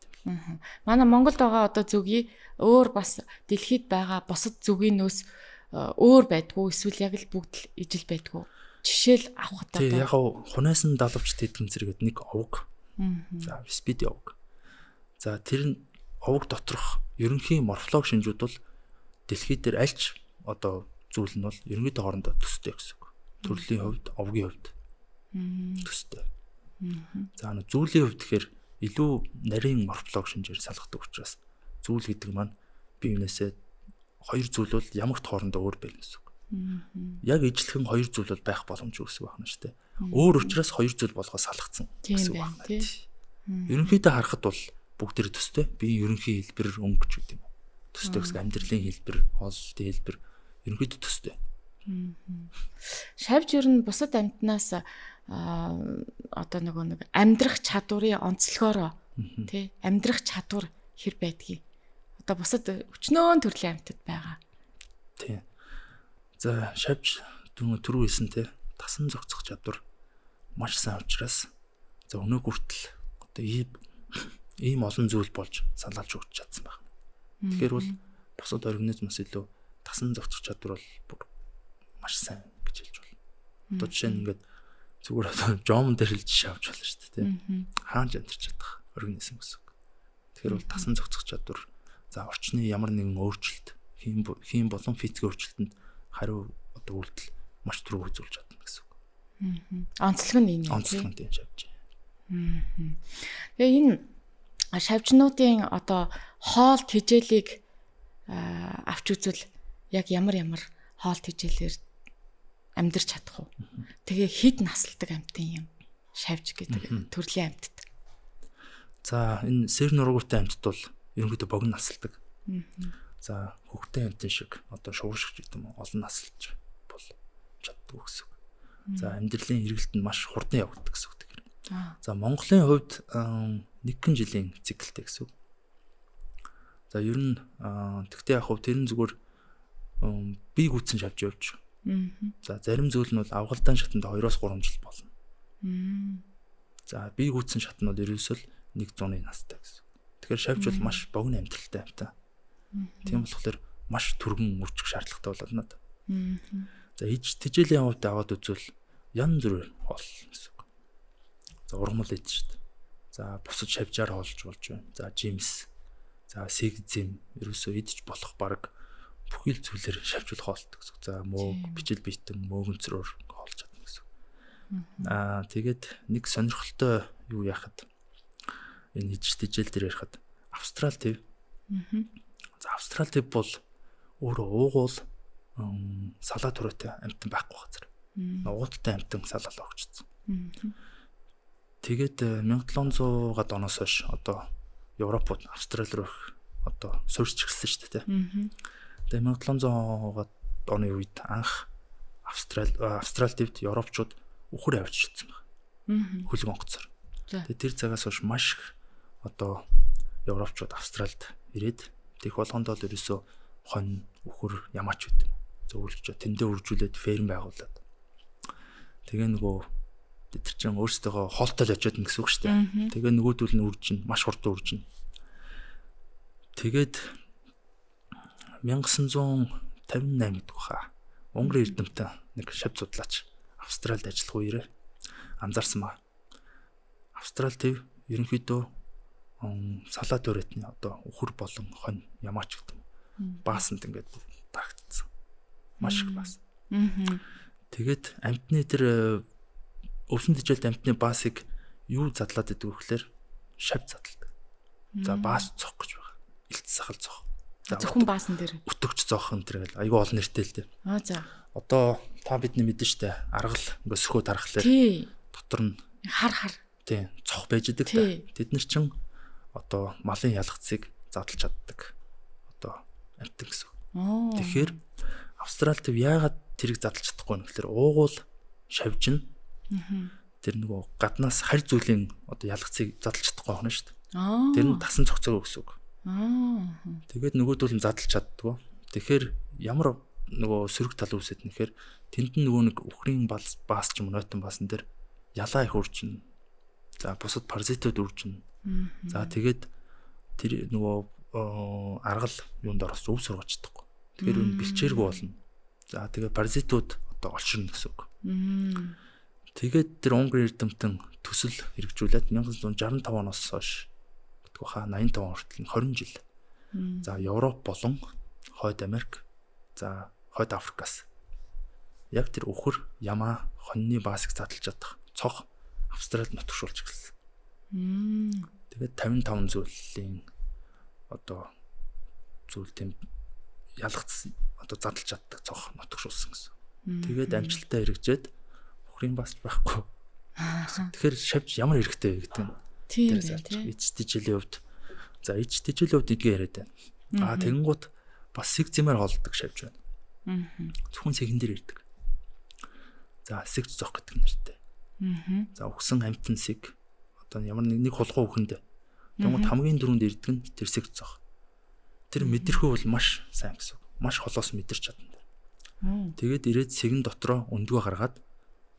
Манай Монголд байгаа одоо зүгийн өөр бас дэлхийд байгаа бусад зүгийнөөс өөр байдгүй эсвэл яг л бүгд л ижил байдгүй. Жишээл авах одоо. Тийм яг хунасан далавчт эдгэнц зэрэгэд нэг овог. За спиди овог. За тэр нь овог доторх ерөнхий морфолог шинжүүд бол дэлхий дээр альч одоо зүйл нь бол ерөнхийдөө хоорондоо төстэй гэсэн үг. Төрлийн хувьд, овгийн хувьд төстэй. За зүйлийн хувьд тэгэхээр илүү нарийн морфолог шинжээр салгадаг учраас зүйл гэдэг маань бие биенээсээ хоёр зүйл бол ямагт хоорондоо өөр байна гэсэн үг. Яг ижилхэн хоёр зүйл бол байх боломжгүй гэсэн үг байна шүү дээ. Өөр учраас хоёр зүйл болгоо салгацсан гэсэн үг байна. Ерөнхийдөө харахад бол бүгд төр төстэй. Би ерөнхий хэлбэр өнгөч гэдэг юм. Төстэй гэсэн амьдралын хэлбэр, хооллолтын хэлбэр ерөнхийдөө төстэй. Шавж ер нь бусад амьтнаас одоо нэг амьдрах чадварын онцлогоор тий амьдрах чадвар хэр байдгийг одоо бусад өчнөөн төрлийн амьтад байгаа. Тий. За шавж түрүү хэлсэн тий тасан зохицох чадвар маш сайн учраас за өнөө хүртэл одоо ийм олон зүйл болж салгаалж өгч чадсан байна. Тэгэхээр бол бусад организмоос илүү тасан зохицох чадвар бол маш сайн гэж хэлж байна. Одоо жишээ нь ингээд зүгээр жом дээр л жишээ авч болно шүү дээ тий. Хаанч амьдарч чадах организм гэсэн үг. Тэгэхээр бол тасан зохицох чадвар за орчны ямар нэгэн өөрчлөлт хийм болон физикийн өөрчлөлтөнд хариу одоо үйлдэл маш түрүү үзүүлж чадна гэсэн үг. Онцлог нь энэ. Онцлог нь тийм шавж. Тэгээ энэ шавжнуудын одоо хоол тэжээлийг авч үзвэл яг ямар хоол тэжээлээр амьдарч чадах уу? Тэгээ хэд насалдаг амьтан юм шавж гэдэг төрлийн амьтад. За энэ сэр нуруутай амьтад бол ерөнхийдөө богино насалдаг. За хөхтэй амьтан шиг одоо шууршигч гэдэг юм олон насалж бол чаддаг гэсэн үг. За амьдралын хэрэгэлт нь маш хурдан явагддаг гэсэн үг. За Монголын хувьд 1 жилийн циклтэй гэсэн үг. За ер нь тэгтээ яг хөө тэр нь зүгээр бие гүйтсэн шавж явж. За зарим зүйл нь бол авгалдаан шатанд 2-3 жил болно. За бие гүйтсэн шат нь бол ерөөсөө 100-ны настай гэсэн. Тэгэхээр шавж бол маш богино амьдралтай амьтаа. Тийм болохоор маш түргэн үржих шаардлагатай болоод надад. За тэжээлийн хувьд аваад үзвэл янз бүр хоол гэсэн үг. За ургамал идэж шүү дээ. За бусад шавжаар хоолж болж байна. За жимс. За сегзэм ерөөсөө идэж болох баг бүхэл зүйлээр шавжуул хоолдог гэсэн. За мөөг, бичил битэн, мөөгөнцрөөр хоолж чадна гэсэн. Тэгээд нэг сонирхолтой юу яхад энэ идэж тэжээл дээр ярихад Австрал төв. За Австрал төв бол өөрөө уугуул салаа төрөтэй амьтан байхгүй газар. Уудтай амьтан салаал огчсон. Тэгээд 1700-аад оноос хойш одоо Европод Австрал руу одоо суурьч эхэлсэн шүү дээ. Тэгээд 1700-аад оны үед анх Австрал дэвд Европчууд үхэр авч ирсэн байна. Хөлөг онгоцоор. Тэгээд тэр цагаас хойш маш их одоо Европчууд Австралд ирээд тех болгонд бол ерөөсөө хонь үхэр ямаач байт юм. Зөвлөж тэндээ үржүүлээд ферм байгуулад. Тэгээ нөгөө тэр чинь өөрсдөө хоолтой л очиод гэсэн үг шүү дээ. Тэгээ нөгөөдөл нь үржин маш хурдан үржин. Тэгээд 1958 гэдэг баха. Унгарын эрдэмтэн нэг шавь судлаач Австралид ажиллах үеэр анзаарсан ба. Австрал төв ерөнхийдөө салаа төрөтний одоо үхэр болон хонь ямаач гэдэг юм. Баасанд ингээд тагтсан. Маш их баас. Тэгээд амьтны тэр өвсөн тэжээлт амьтны баасыг юу задлаад идэв гэхээр шавь задладаг. За баас цох гэж байгаа. Илт сахал цох. Зөвхөн баасан дээр өтөгч цох энэ төр гэл айгүй олон нэртэй л дээ. За. Одоо та бидний мэдэн штэ аргал ингээ сөхөө дарахлаар дотор нь хар тий цох байж идэг та. Тэд нар чин одоо малын ялгцыг задлж чаддаг. Одоо амьтан гэсэн. Тэгэхээр Австрал төв яагаад тэрийг задлж чадахгүй вэ гэхээр уугуул шавж нь тэр нөгөө гаднаас харь зүйлийн одоо ялгцыг задлж чадахгүй байна шүү дээ. Аа. Тэр нь тасан цогцоо гэсэн үг. Аа. Тэгээд нөгөөдөл нь задлж чаддгүй. Тэгэхээр ямар нөгөө сөрөг тал үүсэт нэхэр тэнд нь нөгөө нэг үхрийн баас ч юм уу нойтон баасан дээр ялаа их үржин. За бусад паразитууд үржин. За тэгээд тэр нөгөө аргал юунд орос өв сургаж чадахгүй. Тэгэхээр энэ бэлчээргүй болно. За тэгээд паразитууд одоо олширно гэсэн үг. Тэгээд тэр Унгарын эрдэмтэн төсөл хэрэгжүүлээд 1965 оноос хойш гэдэггүй хаа 85 хүртэл 20 жил. За Европ болон Хойд Америк, за Хойд Африкаас яг тэр үхэр ямаа хоньны баасыг задлж чадах цог Австралид нутагшуулж эхэлсэн. Тэгээд 55 зүйлийн одоо зүйл тийм ялгац одоо задлж чаддаг цог нутагшуулсан гэсэн. Тэгээд амжилттай хэрэгжээд үхрийн баас байхгүй. Тэгэхээр шавж ямар хэрэгтэй вэ гэдэг нь. Тийм байх тийм. Эцэд жилийн хувьд за эцэд жилийн хувьд ингэ яриад байна. Тэгэнгუთ бас сэг зэмээр холддог шавж байна. Зөвхөн сэгэн дээр ирдэг. За сэгч зох гэдэг нэртэй. За өгсөн амтэн сэг одоо ямар нэг хулгай үхэнд тэгмэд хамгийн дөрөнд ирдэг нь тэр сэгч зох. Тэр мэдрэхүй бол маш сайн гэсэн. Маш холоос мэдэрч чадна. Тэгээд ирээд сэгэн дотроо өндгөө гаргаад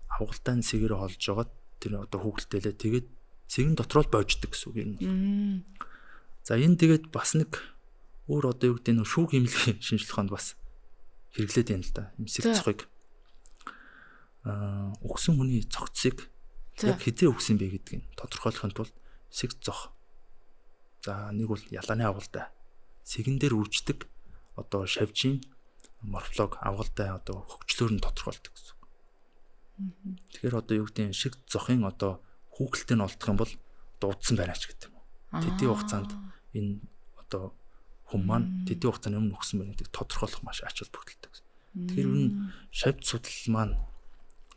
авгалтай нь сэгээр холж жагаад тэр одоо хүүхэлдэлээ тэгээд сэгэн дотроо л боождөг гэсэн үг юм. За энэ тэгээд бас нэг өөр одоо юу гэдэг нь шүүх хэмнэлийн шинжилгээ хонд бас хэрэглээд байна л да. Юм сэг цохыг өгсөн хүний цогцыг яг хэзээ өгсөн бэ гэдгийг тодорхойлохын тулд сэг цох. За нэг бол ялааны авгалтай сэгэн дээр үрждэг одоо шавжийн морфолог авгалтай одоо хөгжлөөр нь тодорхойлдог гэсэн. Тэгэхээр одоо юу гэдэг нь шиг зохын одоо хүүхэлтэй нь олдох юм бол дуудсан байна ч гэдэг юм уу. Тэдний хугацаанд энэ одоо хүн маань тэдний хугацааны өмнө өгсөн байна гэдэг тодорхойлох маш ач холбогдолтой гэсэн. Тэгэхээр энэ шавж судлал маань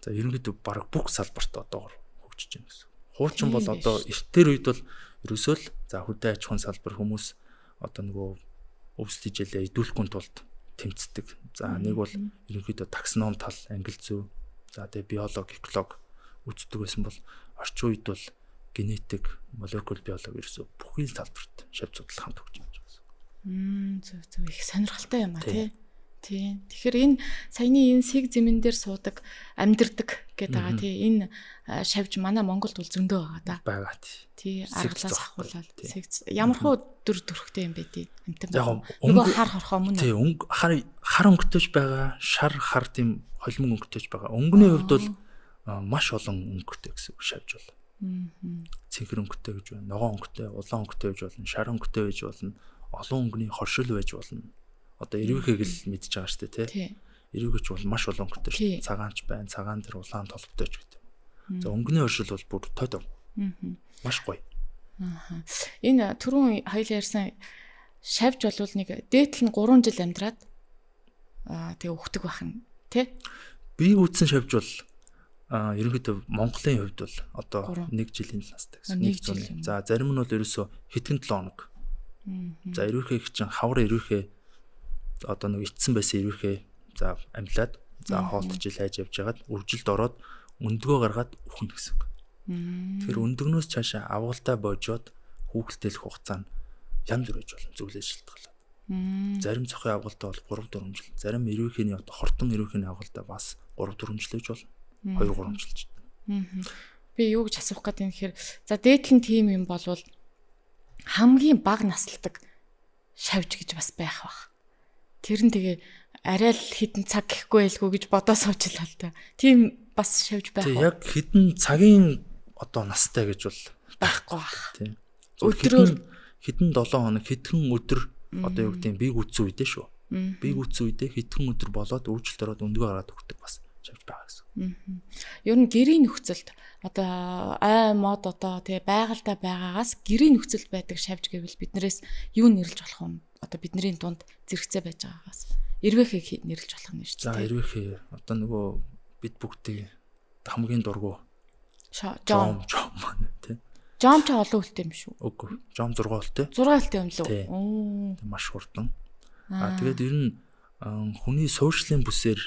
за ерөнхийдөө бараг бүх салбарт одоо хөгжиж байна гэсэн. Хуучин бол одоо эртээр үед бол ерөөсөө л за хөдөө аж ахуйн салбар хүмүүс одоо нөгөө өвс тийжэлээ идүүлэхгүй тулд тэмцдэг. За нэг бол ерөнхийдөө таксоном тал, англи зүй, за тэгээ биологи, экологи үздэг байсан бол орчин үед бол генетик, молекул биологи ерөөсөө бүхий л салбарт шавж судлал хамт хөгжиж байна гэсэн. Зөв их сонирхолтой юм а тий. Тэгэхээр энэ саяны энэ сэг зэмэн дээр суудаг, амьдэрдэг гэдэг байгаа тий. Энэ шавж манай Монголд бол зөндөө байгаа да. Байгаа тий. Аргалаас ахуулаад ямар хуу дүр төрхтэй юм бэ тий. Амтан байна. Нөгөө хар хорхоо мөн. Тий, хар өнгөтэйж байгаа, шар хар тийм холимог өнгөтэйж байгаа. Өнгөний хувьд бол маш олон өнгөтэй гэсэн үг шавж бол. Цэнхэр өнгөтэй гэж байна. Ногоон өнгөтэй, улаан өнгөтэй гэж болно, шар өнгөтэй гэж болно, олон өнгөний хоршил байж болно. Одоо эрүүхийг л мэдж байгаа шүү дээ тий. Эрүүгч бол маш олон өнгөтэй шүү. Цагаанч байна, цагаан дээр улаан толботой ч гэдэг. За өнгөний хоршил бол бүр тод. Маш гоё. Энэ түрүүн хоёул ярьсан шавж бол нэг дээдл нь 3 жил амьдраад тэгээ өгдөг байх нь тий. Би үтсэн шавж бол ерөнхийдөө Монголын хувьд бол одоо 1 жилийн настай гэсэн. 1 жил. За зарим нь бол ерөөсөө хэдхэн 7 хоног. За эрүүхийг чинь хавар эрүүхээ одоо нэг ицсэн байсан эрүүхээ за амьлаад за хоолтож ил хайж явж хагаад үржилд ороод өндгөө гаргаад үхнэ гэсэн үг. Тэгэхээр өндгнөөс цаашаа авгалтай боожоод хүүхэлдэйлэх хугацаа нь янз бүр байж болно зөвлөж шилтгалаа. Зарим цохын авгалтай бол 3-4 жил, зарим эрүүхийн одоо хортон эрүүхийн авгалтай бас 3-4 жил байж болно. 2-3 жил ч. Би юу гэж асуух гэдэг юм хэрэг за дээдлэн тим юм болвол хамгийн бага насалдаг шавж гэж бас байх бах. Тэр нь тэгээ арай л хідэн цаг гэхгүй байлгүй гэж бодоо суучлаа л да. Тийм бас шавж байх. Тэг яг хідэн цагийн одоо настай гэж бол байхгүй бах. Тийм. Өдрөөр хідэн 7 хоног хідэн өдөр одоо юу гэдэг бийг үтсэн үедээ шүү. Бийг үтсэн үедээ хідэн өдөр болоод үржилт ороод өндгөө гараад өгдөг бас шавж байгаа гэсэн. Ер нь гэрийн нөхцөлд одоо ай мод одоо тэгээ байгальтай байгаагаас гэрийн нөхцөлд байдаг шавж гэвэл биднээс юу нэрлж болох юм? Одоо бидний дунд зэрэгцээ байж байгаагаас эрвэхийг нэрлж болох нь шүү дээ. За эрвэхээ одоо нөгөө бид бүгдээ хамгийн дургу жом маань тий. Жом ч олон үлтэй юм шүү. Үгүй. Жом 6 үлтэй. 6 үлтэй юм лөө. Маш хурдан. Тэгээд ер нь хүний суурьшлын бүсээр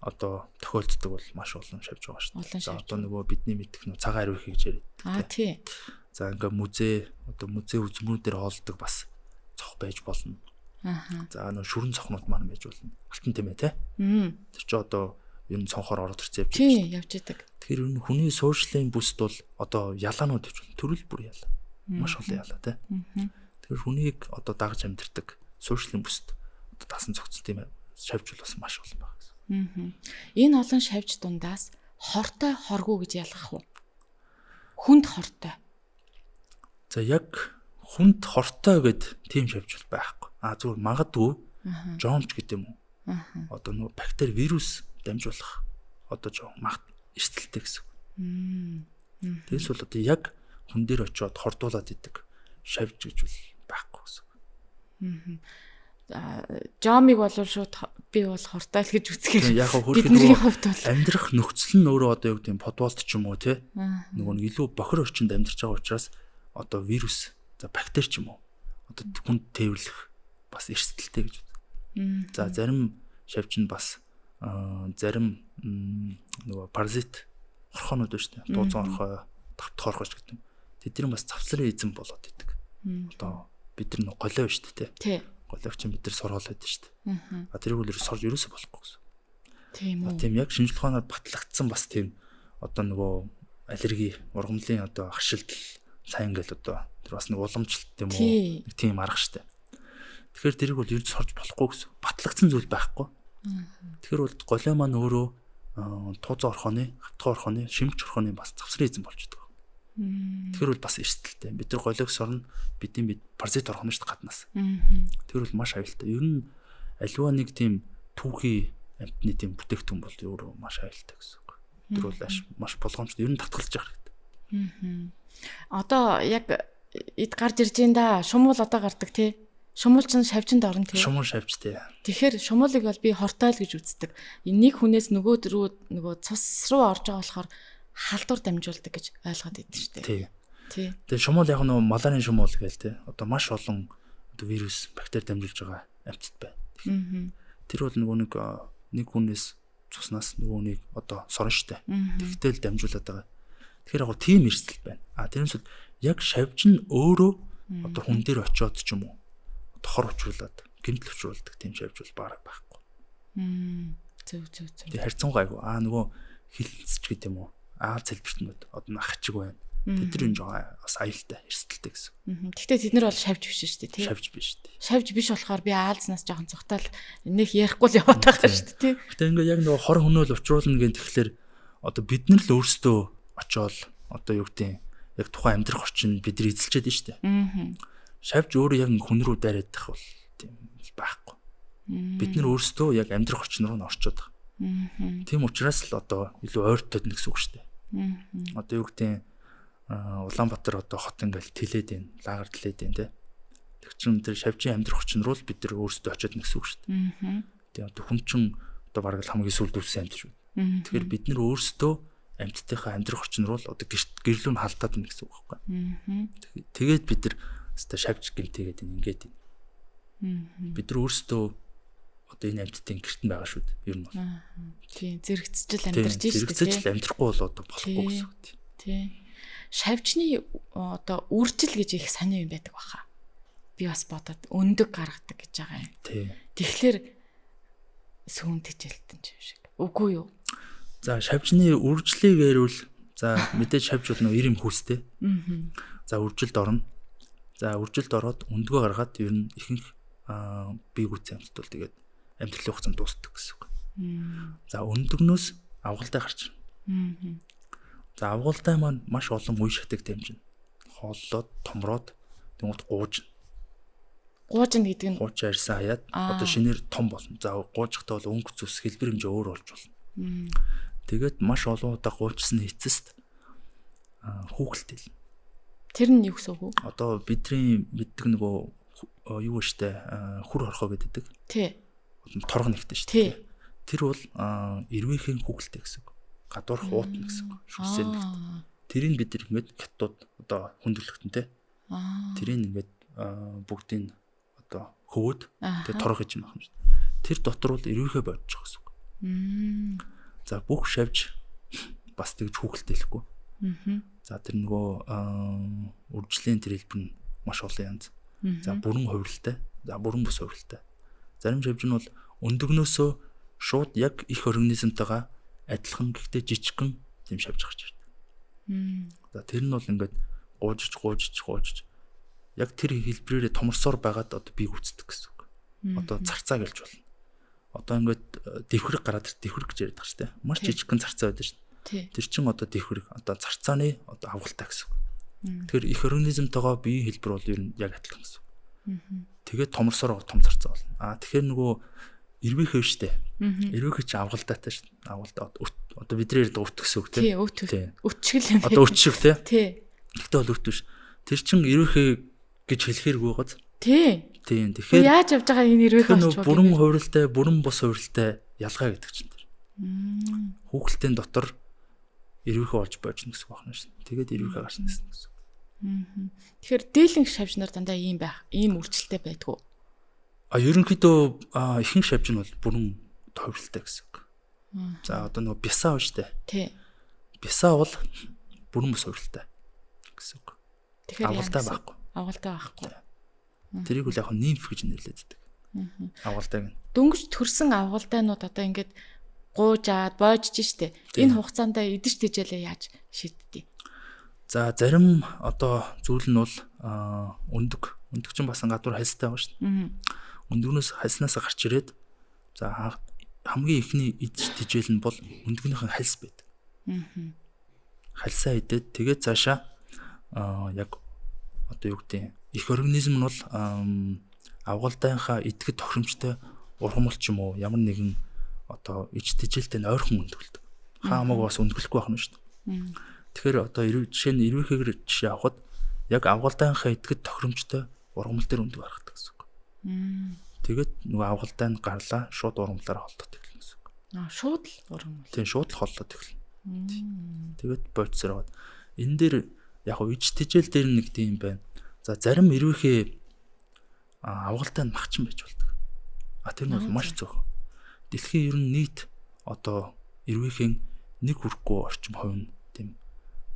одоо тохиолддог бол маш олон шавж байгаа шүү Олон дээ. За шавж. одоо нөгөө бидний мэдэх нөө цагаан ариу гэж яриад. Тий. За ингээ музей үзмрүүдээр хоолдог бас цох байж болно. За нөгөө шүрэн цохнууд маань байж болно. Алтан тийм ээ те. Тэр чи одоо ер нь цонхоор ороод ирцээ явж Тий, явж идэг. Тэгэхээр ер нь хүний сошиалын бүст бол одоо ялаанууд гэж байна. Төрөл бүр ялаа. Маш олон ялаа те. Тэгэхээр хүнийг одоо дагаж амьдэрдэг сошиалын бүст одоо дасан зохицсон тийм шавж бол бас маш олон байна гэсэн. Энэ олон шавж дундаас хортой хоргүй гэж ялгах уу? Хүнд хортой. За яг хүнд хортой гэд тийм шавж бол байхгүй. Зүгээр магадгүй жомч гэдэг юм уу? Одоо нөгөө бактери вирус дамжуулах одоо жоо магт эрсдэлтэй гэсэн. Тэгээс бол одоо яг хүн дээр очиод хордуулаад идэг шавж гэж бол байхгүй гэсэн. Жомиг бол шууд би бол хортой л гэж үзгээр. Яг хөрхи нөгөө амьдрах нөхцөл нь өөрөө одоо юу гэдэг юм подволт ч юм уу те. Нөгөө нэг илүү бохир орчинд амьдарч байгаа учраас одоо вирус за бактери ч юм уу одоо хүнд тээвэрлэх бас эрсдэлтэй гэж. За зарим шавж нь бас зарим нөгөө паразит хорхоонууд байна шүү дээ. Дууцан хорхоо, тавтх хорхооч гэдэг. Тэдний бас завсрын эзэн болоод идэг. Одоо бид нар нөгөө голио шүү дээ тий. Голиогч бид нар сургаал байдаг шүү дээ. Тэрийг үл сорж ерөөсө болохгүй гэсэн. Тийм үү. Тийм яг шинжлэх ухаанаар батлагдсан бас тийм одоо нөгөө аллерги, ургамлын одоо хашилтал сайн ингээл одоо тэр бас нэг уламжлалт тийм үү. Нэг тийм арга шүү дээ. Тэгэхээр тэрийг бол ерөөсө сорж болохгүй гэсэн. Батлагдсан зүйл байхгүй. Тэгэхээр бол голио маань өөрөө туузан орхооны, хавтгай орхооны, шимэгч орхооны бас завсрын эзэн болж байгаа. Тэгэхээр бол бас эрсдэлтэй. Бид нар голиог сорно, бидний паразит орхоно шүү дээ гаднаас. Тэр бол маш аюултай. Ер нь аливаа нэг тийм түүхий амьтны тийм бүтээгдэхүүн бол өөрөө маш аюултай гэсэн үг. Тэр бол маш болгоомжтой. Ер нь татгалж явах хэрэгтэй. Одоо яг эд гарч ирж ин да. Шумуул одоо гардаг тий. Шумуул ч шавжинд орно тий. Шумуул шавжтэй. Тэгэхээр шумуулыг бол би хортой л гэж үздэг. Нэг хүнээс нөгөө цус руу орж байгаа болохоор халдвар дамжуулдаг гэж ойлгоод идэв шүү дээ. Тий. Тэгээ шумуул яг нөгөө маларын шумуул гээл тий. Одоо маш олон одоо вирус, бактери дамжуулж байгаа амьтад байна. Тэр бол нөгөө нэг хүнээс цуснаас нөгөөнийг одоо сорно шүү дээ. Тэгтэл л дамжуулаад байгаа. Тэгэхээр яг тийм эрсдэл байна. Тэрнээс яг шавж нь өөрөө одоо хүн дээр очиод ч юм уу хор учруулад гэмтэл учруулдаг тийм шавж бол бараг байхгүй. Зөв. Тэгээ харьцангуй айгу нөгөө хилэнцч гэдэг юм уу? Залбиртнууд одоо ахчиг байна. Тэдний жоо бас аюултай эрсдэлтэй гэсэн. Гэхдээ тэд нар бол шавж биш шүү дээ тий. Шавж биш тий. Шавж биш болохоор би аалзнаас жоохон цогтаал нэг ярихгүй л яваад байгаа шүү дээ тий. Гэтэ ингээ яг нөгөө хор хөнөөл учруулна гэх тэгэхээр одоо бид нар л өөрсдөө очиод одоо юу гэдэг яг тухайн амьдрах орчин бид нар эзэлчихэд нь шүү дээ. Шавж өөрөө яг хүн рүү дайраад байх бол тийм байхгүй. Бид нар өөрсдөө яг амьдрах орчин руу н орчод байгаа. Тийм учраас л одоо илүү ойртоод нэгс үг шүү дээ. Одоо юу гэдэг Улаанбаатар одоо хот ингээл тэлээд байна, лагер тэлээд байна те. Тэг чин тэр шавжийн амьдрах орчин руу л бид нар өөрсдөө очиод нэгс үг шүү дээ. Тэгээ одоо хүн чин одоо бараг л хамгийн сүлд үсэн амьд шүү. Тэгэхээр бид нар өөрсдөө амьдтайхаа амьдрах орчин руу л одоо гэрлүүн халдаад байна гэсэн үг байхгүй. Тэгээд бид нар одоо шавж гэмтээгээд ингээд бид нар өөрсдөө одоо энэ амьдтын гэрт нь байгаа шүү дээ. Ер нь бол. Тийм зэрэгцэл амьдарч шүү дээ. Зэрэгцэл амьдрахгүй бол одоо болохгүй гэсэн үг тийм. Шавжны одоо үржил гэж их сонио юм байдаг баха. Би бас бодоод өндөг гаргадаг гэж байгаа юм. Тийм. Тэгэхээр сүүн тэжээлтэн ч юм шиг. Үгүй юу? За шавжны үржлийг ярил за мэдээж шавж бол нөө ирэм хүүстэй. За үржилд орно. За үржилд ороод өндгөө гаргаад ер нь ихэнх бие гүцэн амьтд бол тэгээд амьдралын хугацаанд дуусдаг гэсэн үг. За өндөгнөөс авгалтай гарч ирнэ. За авгалтай маань маш олон үе шатыг дамжина. Хооллоод, томроод тэгмэд гуужна. Гуужна гэдэг нь гууч арьсан хаяад одоо шинээр том болно. За гуужихтаа бол өнгө зүс хэлбэр хэмжээ өөр болж болно. Тэгээд маш олон удаа гуужсны эцэст хүүхэлтэй. Тэр нь юу гэсэн үг вэ? Одоо бидний мэддэг нөгөө юу штэ хүр хорхоо гэдэг. Тий. Торго нэгтэй штэ. Тэр бол эрвээхийн хүүхэлтэй гэсэн үг. Гадуурх уутна гэсэн үг. Шүсээр нэгтэй. Тэрийг бид ингээд хятад одоо хүндрэлтэнтэй. Тэрийг ингээд бүгдийг одоо хөвөөд тэгээд торго гэж юм байна. Тэр дотор бол эрвээхээ бодож байгаа гэсэн үг. За бүх шавж бас тэгж хүүхэлтэй хэлэхгүй. За тэр нөгөө үржлийн тэр хэлбэр нь маш олон янз. За бүрэн хувиралтай, за бүрэн бус хувиралтай. Зарим шавж нь бол өндөгнөөсөө шууд яг их организмтайгаа адилхан гэхдээ жижигхэн тийм шавж гарч ирдэг. За тэр нь бол ингээд гуужиж яг тэр хэлбэрээр томорсоор байгаад одоо бийг үүсдэг гэсэн үг. Одоо зарцаа гэлж болно. Одоо ингээд дэвхрэг гараад дэвхрэг гэж яриад байгаа шүү дээ. Маш жижигхэн зарцаа байдаг шүү дээ. Тэр чин одоо дэвхрэг одоо зарцааны одоо авгалтай гэсэн үг. Тэгэхээр их организмтойгоо биеийн хэлбэр бол ер нь яг адилхан гэсэн үг. Тэгээд томорсоор том зарцаа болно. Тэгэхээр нөгөө эрвэхэй штэ. Эрвэхэй чи авгалдаатай шүү дээ. Авгалдаа одоо бидний яриад өт гэсэн үг тийм. Өт шиг л юм. Одоо өт шиг тийм. Тий. Гэхдээ бол өт биш. Тэр чин эрвэхэй гэж хэлэхэргүй гоц. Тийм. Тэгэхээр яаж явж байгаа энэ эрвэхэй болчих вэ? Бүрэн хувиралтай, бүрэн бус хувиралтай ялгаа гэдэг чинь тэр. Хүүхэлтийн дотор эрвэхэй болж бойжно гэсэн үг байна шин. Тэгээд эрвэхэй гарна гэсэн үг. Тэгэхээр дийлэнх шавж нар дандаа ийм үржилттэй байдгүй. Ерөнхийдөө ихэнх шавж нь бол бүрэн хувиралтай гэсэн үг. За одоо нөгөө бясаа ба штэ. Тий. Бясаа бол бүрэн бус хувиралтай гэсэн үг. Тэгэхээр авгалтай байхгүй. Авгалтай байхгүй. Тэрийг үл яг нимф гэж нэрлэдэг. Авгалтайг нь. Дөнгөж төрсэн авгалтайнууд одоо ингэж гуужаад боожж штэ. Энэ хугацаанд идэж тэжээлээ яаж шийддэг? За зарим одоо зүйл нь бол өндөг чинь бас гадуур хальстай байгаа штэ. Өндөгнөөс хальснаас гарч ирээд за хамгийн ихний идэж тэжээл нь бол өндөгнийхэн хальс байдаг. Хальсаа идээд тэгээд цаашаа яг одоо юу гэдэг их организм нь бол авгалтайнхаа идэхэд тохиромжтой ургамал ч юм уу ямар нэгэн одоо ич тэжээлтэй нь ойрхон өндгөлдөг. Хаамаг бас өндгөлөхгүй байна шүү дээ. Тэгэхээр одоо жишээ нь эрвэхэйгээр жишээ авахад яг авгалтайнхаа идэхэд тохиромжтой ургамал дээр өндөг гаргадаг гэсэн үг. Тэгээд нөгөө авгалтай нь гарлаа шууд ургамлаараа холдоод эхэлнэ гэсэн үг. Шууд л ургамал. Тийм шууд л холдоод эхэлнэ. Тэгээд бодисоор аваад энэ дээр яг ич тэжээл дээр нэг тийм байна. За зарим эрвэхэй авгалтай нь магчин байж болдог. Тэр нь бол маш зөвхөн. Дэлхийн ер нь нийт одоо эрвэхийн 1 хүрэхгүй орчим хувь нь тийм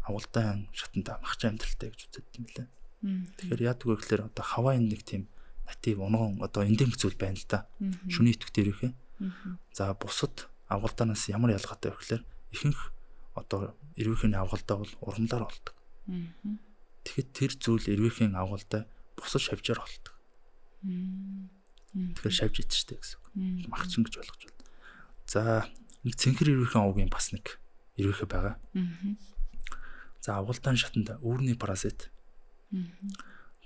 авгалтай шатанда магчин амьдралтай гэж үздэг юм лээ. Тэгэхээр яадаг вэ гэхээр одоо Хавайн нэг тийм натив унгон одоо эндемик зүйл байна л да. Шүний идэвхтэй эрвэхэй. За бусад авгалтаанаас ямар ялгаатай вэ гэхээр ихэнх одоо эрвэхийн авгалтай бол ургамлаар болдог. Тэгэхэд тэр зүйл эрвэхийн авгалтай бусад шавжаар болдог. Тэгэхээр шавж идчихтэй гэсэн үг. Магчин гэж ойлгож байна. За нэг цэнхэр эрвэхийн овгийн бас нэг эрвэхэй байгаа. За авгалтаан шатанд үүрний паразит.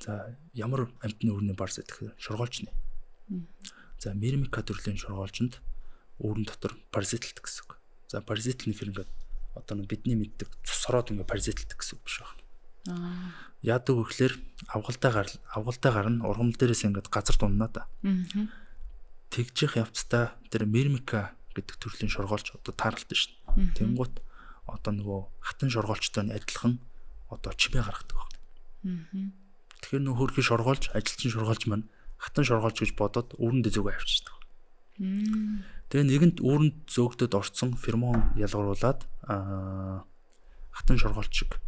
За ямар амьтны үүрний паразит гэхээр шоргоолжны. За мирмика төрлийн шоргоолжинд үүрэн дотор паразитлдаг гэсэн үг. За паразитл нэхэр ингээд одоо бидний мэддэг цусроод ингээд паразитлдаг гэсэн үг биш байна. Яадаг вэ гэхээр авгалтай гарна ургамал дээрээс ингээд газар дуннаа да. Тэгжих явцдаа тэр мирмика гэдэг төрлийн шоргоолж одоо тааралтай шин. Тэнгуут одоо нөгөө хатан шоргоолчтой нь адилхан одоо чимээ гаргадаг байна. Тэгэхээр нөгөө хөрхий шоргоолж ажилчин шоргоолж маань хатан шоргоолж гэж бодоод үүрэндээ зүгөө авчирдаг. Тэгээ нэгэнд үүрэнд зөөгдөд орцсон фермон ялгаруулад хатан шоргоолч шиг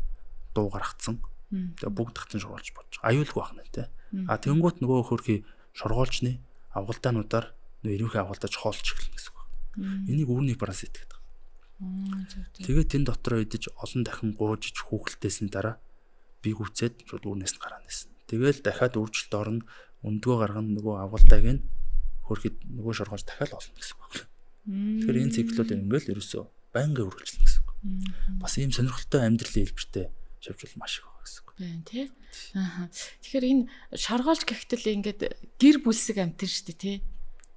дуу гаргацсан. Тэгээ бүгд хатан шоргоолж болж аюулгүй байна те. Тэнгуут нөгөө хөрхий шоргоолчны авгалтаануудаар нөгөө эрвэхэй авгалтаж хоолч эхэлнэ гэсэн үг. Энийг үүрний паразит гэдэг. Тэгээд тэн дотроо идэж олон дахин гуужиж хүүхэлтээсний дараа бийг үцээд шууд үүрнээс нь гараа нэсэн. Тэгээл дахиад үржилт орно, өндгөө гаргана нөгөө авгалтайг нь хөрхий нөгөө шоргоолж дахиад олно гэсэн үг. Тэгэхээр энэ циклүүд ингээл ерөөсөө байнгын үргэлжлэнэ гэсэн үг. Бас ийм сонирхолтой амьдралын хэлбэртэй шавж бол маш их байгаа гэсэн үг. Байна тий. Тэгэхээр энэ шоргоолж гэхтэл ингээд гэр бүлсэг амтэн шүү дээ тий.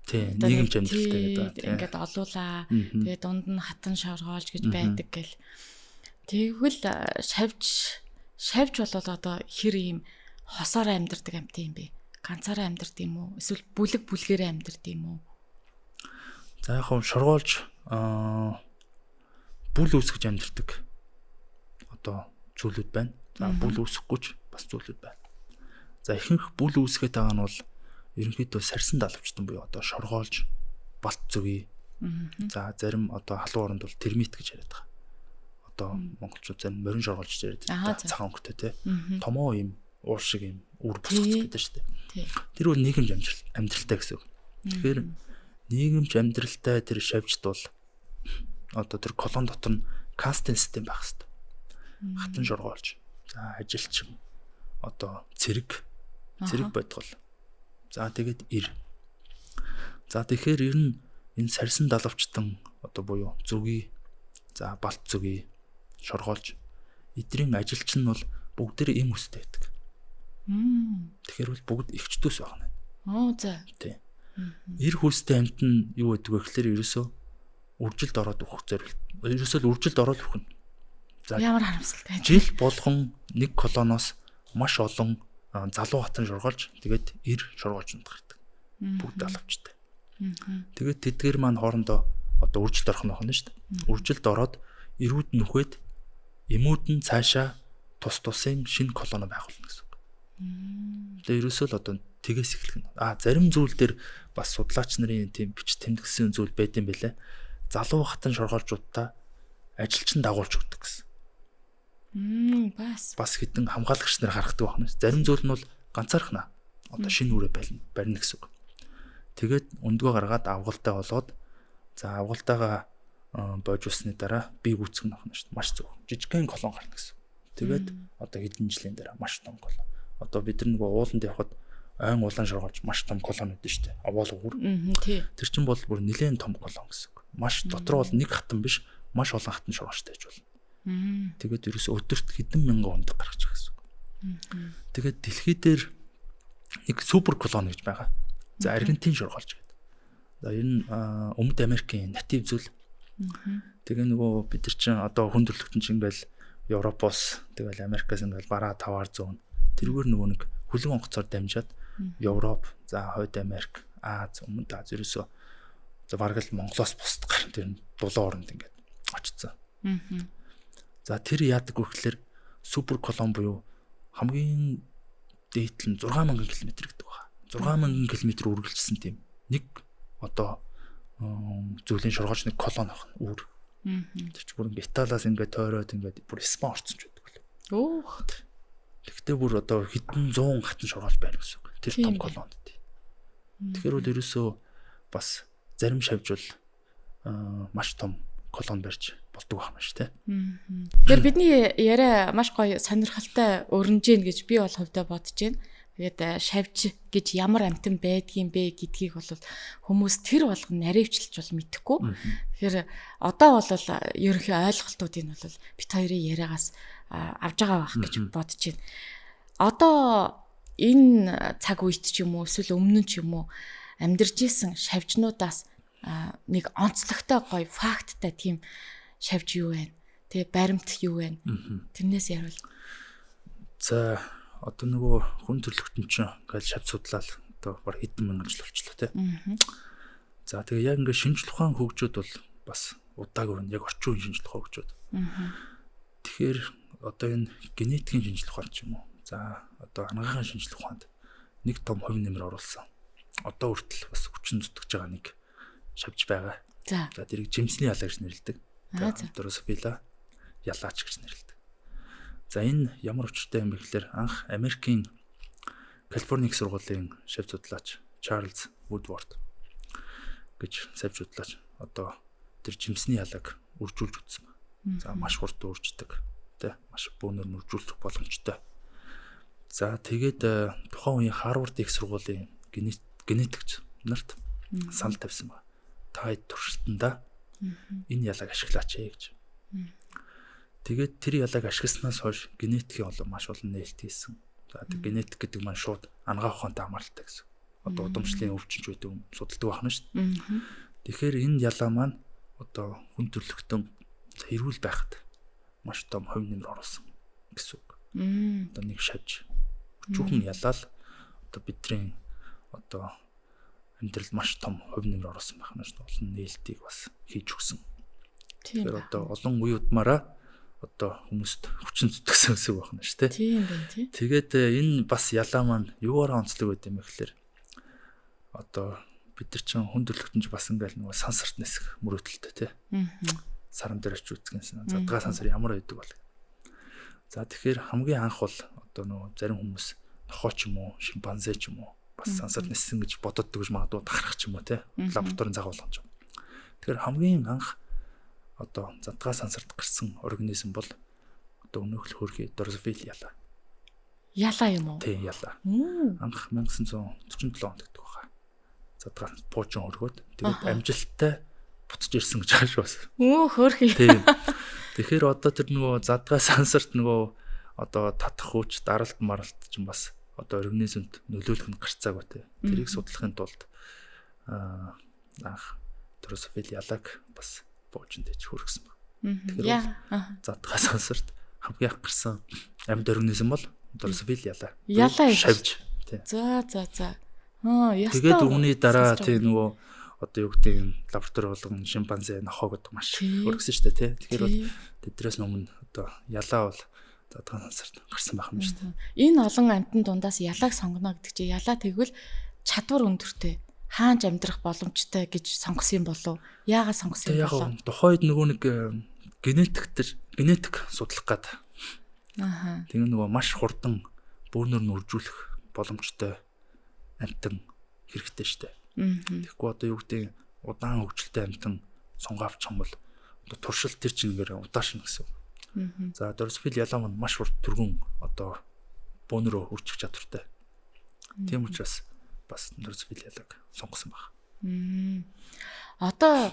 Тий, нийгэмч амьдралтай гэдэг. Ингээд олуулаа. Тэгээ дунд нь хатан шоргоолж гэж байдаг гэл. Тэгвэл шавж болол одоо хэр ийм хосоор амьдардаг амт юм бэ? Ганцаараа амьдардаг юм уу? Эсвэл бүлгээрээ амьдардаг юм уу? За яг хөө шоргоолж бүл үүсгэж амьдардаг одоо зүйлүүд байна. За бүл үүсэхгүй ч бас зүйлүүд байна. За ихэнх бүл үүсгээд байгаа нь бол ерөнхийдөө сарсан далавчтан буюу одоо шоргоолж, балт зүгий, За зарим одоо халуун оронд бол термит гэж яриад байгаа. Одоо монголчууд зарим морин шоргоолж яриад байгаа. Цагаан өнгөтэй тий. Томоо юм уул шиг юм үр бусгацдаг шүү дээ. Тэр бол нийгэмж амьдралтай гэсэн үг. Тэгэхээр нийгэмж амьдралтай тэр шавьчд бол одоо тэр колон дотор нь кастинг систем байх хэрэгтэй. Хатан шоргоолж. За ажилчин одоо цэрэг байтгал. За тэгээд ир. За тэгэхээр ер нь энэ сарсан далавчтан одоо буюу зүгий, за балт зүгий шоргоолж эдрийн ажилчин нь бол бүгдээ им өстэй байдаг. Тэгэхээр бол бүгд эгчдүүс байна. За. Тий. Ир хүстэй амт нь юу гэдэг вэ гэхээр ерөөсөө үржилд ороод өгөх зорилт. Ерөөсөө үржилд ороод өгөх нь. За ямар харамсалтай. Жил болгон нэг колоноос маш олон залуу хатан шоргоолж тэгээд ир шоргоолж унтах гэдэг. Бүгд алавчтай. Тэгээд тэдгээр маань хоорондоо одоо үржилд орох нь байна шүү дээ. Үржилд ороод эрүүд нүхэд эмүүд нь цаашаа тусын шинэ колоно байгуулна гэсэн үг. Тэгээд ерөөсөө л одоо тгээс эхлэх нь. Зарим зүйл дээр бас судлаач нарын тийм бич тэмдгсэн зүйл байт юм бэлээ. Залуу хатан шоргоолжуудаа ажилчин дагуулж өгдөг гэсэн. Бас хитэн хамгаалагч нар харахдаг байна. Зарим зүйл нь бол ганцаархнаа. Одоо шинэ үрэ барина гэсэн үг. Тэгээд өндгөө гаргаад авгалтаа болоод за авгалтаагаа боож усны дараа би гүцэх нь байна шүү дээ. Маш зөв. Жижигхэн колон гарна гэсэн. Тэгээд одоо хэдэн жилийн дараа маш том колон. Одоо бид нар нөгөө ууланд явхад ойн улаан шоргоолж маш том колон өгдөн шүү дээ. Авуул уур. Тэр чинь бол бүр нэлээд том колон гэсэн үг. Маш дотор бол нэг хатан биш, маш олон хатан шоргоолжтой гэж болно. Тэгээд ерөөсөө өдөрт хэдэн мянган ундаг гаргаж байгаа гэсэн үг. Тэгээд дэлхий дээр нэг супер колони гэж байгаа. За Аргентин шоргоолж гэдэг. За энэ Өмнөд Америкийн натив зүйл. Тэгээ нөгөө бид нар чинь одоо хүн төрөлхтөн чинь ингээл Европоос тэгэл Америкаас ингээл бараа 500 зүүн. Тэргээр нөгөө нэг хөлөг онгоцоор дамжаад Европ, за Хойд Америк, Аз, Өмнөд Аз ерөөсөө за бараг л Монголоос бусд гарна тэр дулуун оронд ингээд очсон. За тэр яадаг вэ гэхээр супер колон буюу хамгийн дээдл нь 6000 км гэдэг байна. 6000 км үргэлжилсэн тийм нэг одоо зүйлийн шоргоолж нэг колон авах нь үүр. Тэр чинь бүр ингээд Италиас ингээд тойроод ингээд бүр Испани орцсон ч байдаг л. Тэгтээ бүр одоо хэдэн 100 хатан шоргоолж байна гэсэн үг. Тэр том колонд. Тэгэхээр бол ерөөсөө бас зарим шавьжул маш том колон барьж болдог байна шүү дээ. Тэгэхээр бидний яриа маш гоё сонирхолтой өрнөж гин гэж би бол хувьдаа бодож байна. Тэгээд шавьж гэж ямар амтан байдгийм бэ гэдгийг бол хүмүүс тэр болгон наривчлж бол мэдэхгүй. Тэгэхээр одоо бол ерөнхий ойлголтуудыг бол бит хоёрын яриагаас авж байгаа байх гэж бодож байна. Одоо энэ цаг үед ч юм уу эсвэл өмнө нь ч юм уу амьдарч исэн шавьжнуудаас нэг онцлогтой гоё факттай тийм шавьж юу вэ? Тэгээ баримт юу вэ? Тэрнээс яривал. За одоо нөгөө хүн төрөлхтөн чинь ингээл шавь судлаад одоо баг хэдэн мянган жил болчихлоо тий. За тэгээ яг ингээд шинжлэх ухаан хөгжөөд бол бас удаагүй яг орчин үеийн шинжлэх ухаан хөгжөөд. Тэгэхээр одоо энэ генетикийн шинжлэх ухаан ч юм уу. За одоо анагаахын шинжлэх ухаанд нэг том хувь нэмэр оруулсан. Одоо хүртэл бас хүчин зүтгэж байгаа нэг шавьж байгаа. За тэрийг жимсний ялаа гэж нэрлэдэг. Дрософила ялаач гэж нэрлэдэг. За энэ ямар учиртай юм бэ гэхээр анх Америкийн Калифорни их сургуулийн шавь судлаач Чарльз Вудворд гэж шавь судлаач одоо тэр жимсний ялааг үржүүлж үзсэн байна. За маш хурд үрждэг, тэ маш бөөнөр үржүүлэх боломжтой. За тэгээд тухайн үеийн Харвард их сургуулийн генетикч нарт санал тавьсан байна. Та хэд туршилтандаа энэ ялааг ашиглаач гэж. Тэгээд тэр ялааг ашигласнаас хойш генетикийн маш олон нээлт хийсэн. За тэр генетик гэдэг маань шууд анагаах ухаантай хамааралтай гэсэн. Одоо удамшлын өвчнж байдаг юм судалдаг байна шүү дээ. Тэгэхээр энэ ялаа маань одоо хүн төрөлхтөн хэрүүл байхад маш том хувь нэмэр оруулсан гэсэн үг. Одоо нэг шавьж өчүүхэн ялаал одоо бидний одоо амьдрал маш том хувь нэмэр оруулсан байна шүү дээ. Олон нээлтийг бас хийж өгсөн. Тэгэхээр одоо олон уюудмаараа одоо хүмүүст хүчин зүтгэсэн гэсэн үг байна шүү дээ. Тийм байна тий. Тэгээд энэ бас ялаа маань юугаар онцлог байд юм бэ гэхээр одоо бид нар чинь хүн төрөлхтөнж бас ингээл нөгөө сансарт нисэх мөрөөдөлтөй тий. Саран дээр очиж үзгэнсэн. Задгаа сансар ямар байдаг бол. За тэгэхээр хамгийн анх бол одоо нөгөө зарим хүмүүс нохоо ч юм уу, шимпанзе ч юм уу бас сансар ниссэн гэж боддог гэж магадгүй тахарах ч юм уу тий. Лабораторийн загварлах юм. Тэгэхээр хамгийн анх одоо задгаа сансарт гарсан организм бол одоо өнөөхөл хөргий дрозофил яла. Яла юм уу? Тий, яла. Анх 1947 онд гэдэг баха. Задгаа пуучин хөргөөд тэгээд амжилттай буцаж ирсэн гэж байгаа шүү бас. Хөөрхий. Тий. Тэгэхээр одоо тэр нөгөө задгаа сансарт нөгөө одоо татах хүч, даралт маралт ч юм бас одоо организмд нөлөөлөх нь гарцаагүй тий. Тэрийг судлахын тулд анх дрозофил ялаг бас буучинд ич хөргсөн байна. Тэгэхээр задгаа сансарт хамгийн анх гарсан амьд организм бол дрозофил яла. Яла шавж тий. За. Ястаа. Тэгээд үүний дараа тий нөгөө одоо юу гэдэг лаборатори болгон шимпанзе нохоогод маш хөргсөн шүү дээ тий. Тэгэхээр бол тэдрээс өмнө одоо ялаа бол задгаа сансарт гарсан байх юм шүү дээ. Энэ олон амьтан дундаас ялааг сонгоно гэдэг чинь ялаа тэгвэл чадвар өндөртэй хаанч амьдрах боломжтой гэж сонгосон юм болов? Яагаад сонгосон юм болов? Яг тухайд нөгөө нэг генетик судлах гад. Тэгээ нөгөө маш хурдан бөөнөр нь үржүүлэх боломжтой амьтан хэрэгтэй шүү дээ. Тэгэхгүй одоо юу гэдэг удаан хөгжилтэй амьтан сонгоовч юм бол одоо туршил тэр чингээр удаашна гэсэн. За дрозофил ялаа маань маш урт түргэн одоо бөөнөрөө үржих чадвартай. Тийм учраас бас дрозофил ялааг сонгосон баг. Одоо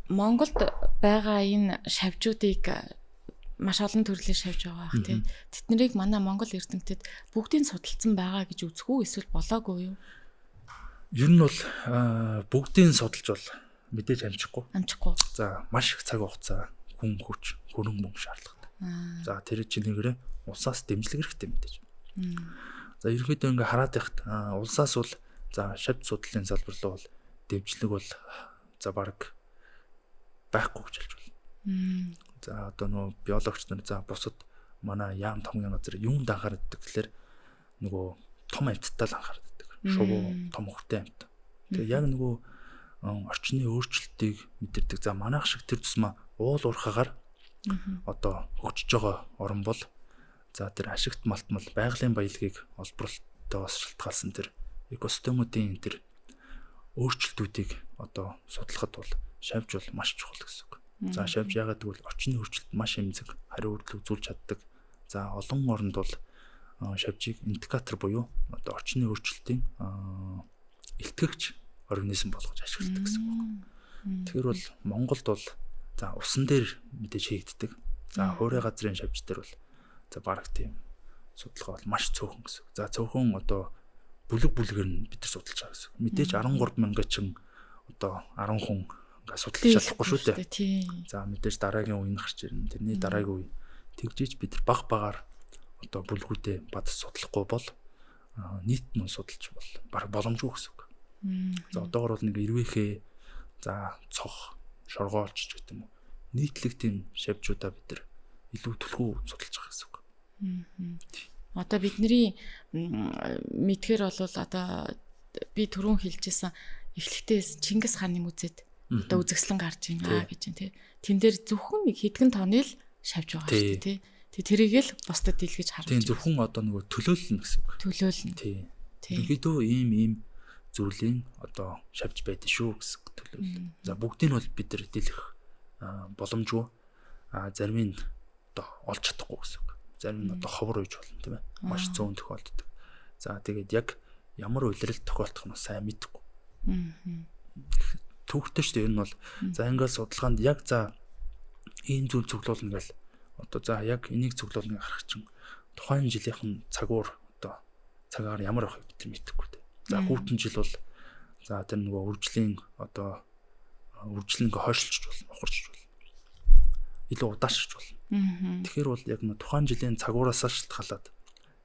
Монголд байгаа энэ шавжуудыг маш олон төрлийн шавж байгаа бах тийм. Тэднийг манай Монгол эрдэмтэд бүгдийг судалсан байгаа гэж үзэх үү эсвэл болоогүй юу? Ер нь бол бүгдийг судалж бол мэдээж амжихгүй. За маш их цаг хугацаа, хүн хүч, хөрөнгө мөнгө шаардлагатай. За тэр чинээрээ улсаас дэмжлэг хэрэгтэй мэдээж. За ерөнхийдөө ингээ хараад байхад улсаас бол за шавж судлалын салбар руу бол дэмжлэг бол за баг байхгүй гэж хэлж байна. За одоо нөгөө биологч нар за бусад манай яам томгийн газар юунд анхаардаг гэхээр нөгөө том амьтдаа л анхаардаг. Шувуу том хөртэй амьт. Тэгээ яг нөгөө орчны өөрчлөлтийг мэдэрдэг. За манайх шиг тэр тусмаа уул уурхагаар одоо хөгжиж байгаа орн бол за тэр ашигт малтмал байгалийн баялагийг олборлолтоос шалтгаалсан тэр экосистемуудын тэр өөрчлөлтүүдийг одоо судлахад бол шавж бол маш чухал гэсэн үг. За шавж яагаад гэвэл орчны өөрчлөлт маш эмзэг хариу үйлдэл үзүүлж чаддаг. За олон оронд бол шавжийг индикатор буюу одоо орчны өөрчлөлтийн илтгэгч организм болгож ашигладаг гэсэн үг. Тэгэхээр бол Монголд бол за усан дээр мэдээж хийгддэг. За хуурай газрын шавж дээр бол за баг тийм судалгаа бол маш цөөхөн гэсэн. За цөөхөн одоо бүлэг-бүлгээр нь бид нар судалж байгаа гэсэн. Мэдээж 13,000 чин одоо 10 хүн ингээ судалж чадахгүй шүү дээ. За мэдээж дараагийн үе нь гарч ирнэ. Тэрний дараагийн үе тэгжиж бид баг багаар одоо бүлгүүдээ бад судлахгүй бол нийт нь судалж бол баг боломжгүй гэсэн үг. За одоогор бол нэг ирвэхээ за цох, шоргоолч гэдэг юм уу. Нийтлэг тийм шавжуудаа бид нар илүү түлхүү судалж байгаа гэсэн үг. Одоо бидний мэдгээр бол одоо би түрүүн хэлжсэн эхлэхдээ Чингис хааны музейд одоо үзэсгэлэн гарч байна гэж байна тий. Тэн дээр зөвхөн нэг хэдхэн тонны л шавж байгаа шүү дээ тий. Тэрийг л бусдад дэлгэж харуулж. Тийм зөвхөн одоо нөгөө төлөөлнө гэсэн үг. Төлөөлнө. Тий. Ерөнхийдөө ийм зүйлийн одоо шавж байдаг шүү гэсэн төлөөлөл. За бүгдийг нь бол бид нар дэлгэх боломжгүй. Зарим нь одоо олж чадахгүй гэсэн үг. Зарим нь одоо ховор үйж болно тийм ээ. Маш зөөн тохиолддог. За тэгээд яг ямар үйлрэл тохиолдох нь сайн мэдэхгүй. Түүхтэй шүү дээ. Энэ бол за ингээл судалгаанд яг за ийм зүйл цуглуулна гэл одоо за яг энийг цуглуулныг харах чинь тухайн жилийнхэн цагуур одоо цагаар ямар авах бид мэдэхгүй дээ. За хүүтэн жил бол за тэр нөгөө үржлийн одоо үржлэнг хойшлж болно, ухарч болно. Илүү удаашрч болно. Тэгэхээр бол яг нэг тухайн жилийн цагуураас шалтгаалаад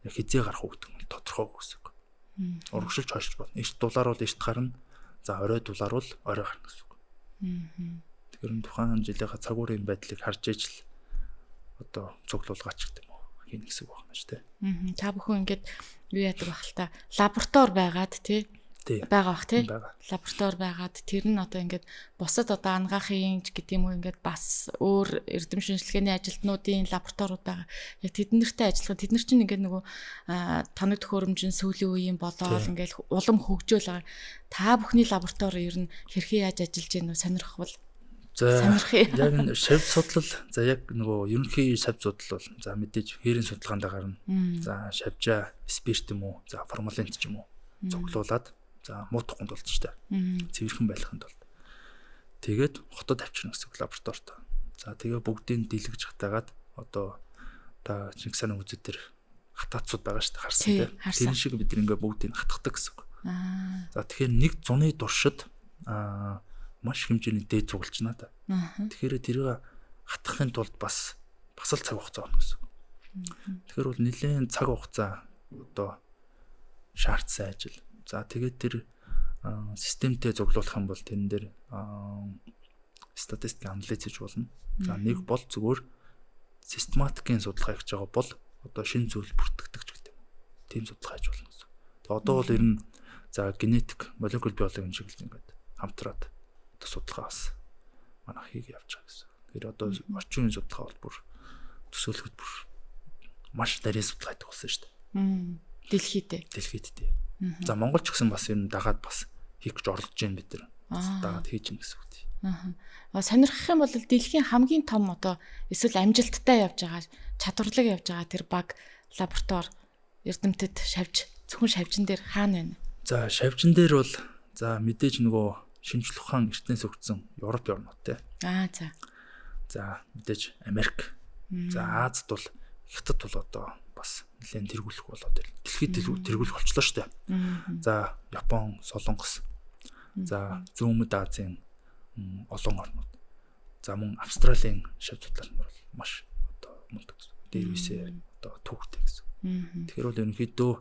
яг хизээ гарах үг гэдэг нь тодорхойгүй гэсэн үг. Урагшилж хойшлж болно. Ишт дулаар бол ишт гарна. За орой дулаар бол орой гарна гэсэн үг. Тэгэхээр тухайн жилийнхаа цагуурын байдлыг харж ижил одоо цуглуулгаач гэдэг юм уу хийнэ гэсэн үг байна шүү дээ. Та бүхэн ингээд юу яадаг бахал та лаборатори байгаад тий байгаа бах тий. Байгаа. Лаборатори байгаад тэр нь одоо ингээд бусад одоо ангаахын гэдэг юм уу ингээд бас өөр эрдэм шинжилгээний ажилтнуудын лабораториуд байгаа. Яг тэднэртэй ажиллах. Тэд нар чинь ингээд нөгөө тоног төхөөрөмжийн сүүлийн үеийн болоод ингээд улам хөгжөөл байгаа. Та бүхний лаборатори ер нь хэрхэн яаж ажиллаж байна вэ? Сонирхвол. За яг энэ шавь судлал за яг нөгөө ерөнхий шавь судлал бол за мэдээж хээрийн судалгаанд гарна. За шавжаа спирт юм уу? За формалент ч юм уу? Цуглуулад за муутгахын тулд ч та. Цэвэрхэн байхын тулд. Тэгээд хотод авчирна гэсэн лабораторид. За тэгээ бүгдийг дийлгэж хатаагаад одоо та Чингис хааны үзэд төр хатаацууд байгаа шүү дээ харсан тийм. Тэр шиг бид ингээ бүгдийг хатгадаг гэсэн. За тэгэхээр нэг зуны туршид маш хэмжээний дээд цуглаж байна та. Тэгэхээр тэрийг хатгахын тулд бас л цаг хугацаа орно гэсэн. Тэгэхээр бол нэлээд цаг хугацаа одоо шаардсан ажил. За тэгээд тэр системтэй зуглуулах юм бол тэрэн дээр статистик анализ хийж болно. За нэг бол зүгээр систематикийн судалгаа хийж байгаа бол одоо шинэ зүйл бүртгэдэг ч гэдэг юм. Тийм судалгаа хийж болно гэсэн. Тэгээд одоо бол ер нь за генетик, молекуляр биологийн шиг л ингээд хамтраад одоо судалгаа бас манайх хийг явж байгаа гэсэн. Тэгэхээр одоо орчин үеийн судалгаа бол бүр төсөөлөхөд бүр маш нарийн судалгаа хийдэг болсон шүү дээ. Дэлхийд тий. За Монгол ч гэсэн бас ер нь дагаад бас хийх гэж оролдож байна бид нар. Дагаад хийж гин гэсэн үг тий. Сонирхох юм бол дэлхийн хамгийн том одоо эсвэл амжилттай явж байгаа чадварлаг явж байгаа тэр баг лаборатори эрдэмтэд зөвхөн шавжин дээр хаана байна? За шавжин дээр бол за мэдээж нөгөө шинжлэх ухаан эртнээс өгсөн Европ орнууд тий. За мэдээж Америк. За Азад бол Хятад бол одоо бас нэлээд тэргүүлэх болоод дэлхийд тэргүүлэх болчлоо шүү дээ. За Япон, Солонгос. За Зүүн Азийн олон орнууд. За мөн Австралийн шавь судлаач нар бол маш одоо мундаг гэсэн. Дээрвисээ одоо түүхтэй гэсэн. Тэгэхээр бол ерөнхийдөө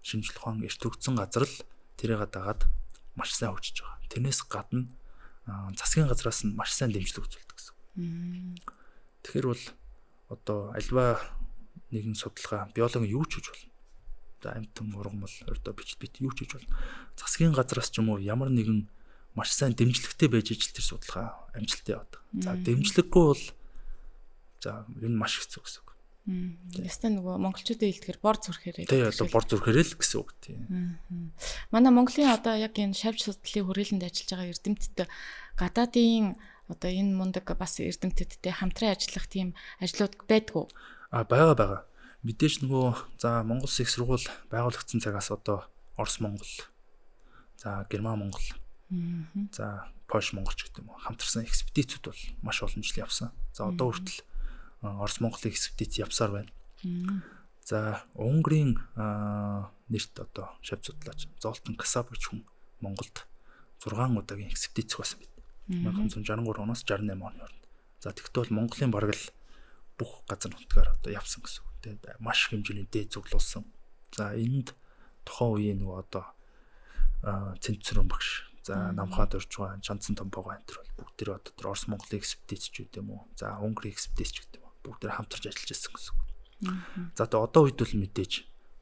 шинжлэх ухаан эрт өгсөн газар л тэрийг дагаад маш сайн хөгжиж байгаа. Тэрнээс гадна засгийн газраас нь маш сайн дэмжлэг үзүүлдэг гэсэн. Тэгэхээр бол одоо альва нэгэн судалгаа биологи юу ч хийж болно. Одоо амьтан ургамал ордоо бит юу ч хийж болно. Засгийн газраас ч юм уу ямар нэгэн маш сайн дэмжлэгтэй байж ижил тэр судалгаа амжилттай яваад. За дэмжлэггүй бол за энэ маш хэцүү гэсэн үг. Ястаа нөгөө монголчуудын хэлдгээр бор зүрхээрээ. Тий, одоо бор зүрхээрээ л гэсэн үг тий. Манай Монголын одоо яг энэ шавж судлалын хүрээлэнд ажиллаж байгаа эрдэмтэд гадаадын одоо энэ мундаг бас эрдэмтдтэй хамтран ажиллах тийм ажлууд байдгүй. Байгаа. Мэдээж нөгөө за Монгол Улсын их сургууль байгуулагдсан цагаас одоо Орос Монгол, за Герман Монгол, за Польш Монголч гэдэг юм уу хамтарсан экспедицүүд бол маш олон жил явсан. За одоо хүртэл Орос Монголын экспедиц явсаар байна. За Унгарын нэрт одоо шавь судлаач Золтан Касап гэж хүн Монголд 6 удаагийн экспедиц байсан бид. 1963 оноос 68 оны хооронд. За тэгвэл Монголын бараг л бүх газар нутгаар одоо явсан гэсэн үг. Тэгээд маш хэмжээний дээд цуглуулсан. За энд тухайн үеийн нөгөө одоо Цэнцэрэн багш, за Намхаад орж байгаа Жанцсан Томпогоо энэ төр бол бүгд тэр одоо тэр Орос Монголын экспедиц ч гэдэг юм уу. За Унгарын экспедиц ч гэдэг юм уу. Бүгд тэр хамтарч ажиллаж байсан гэсэн үг. За одоо үед бол мэдээж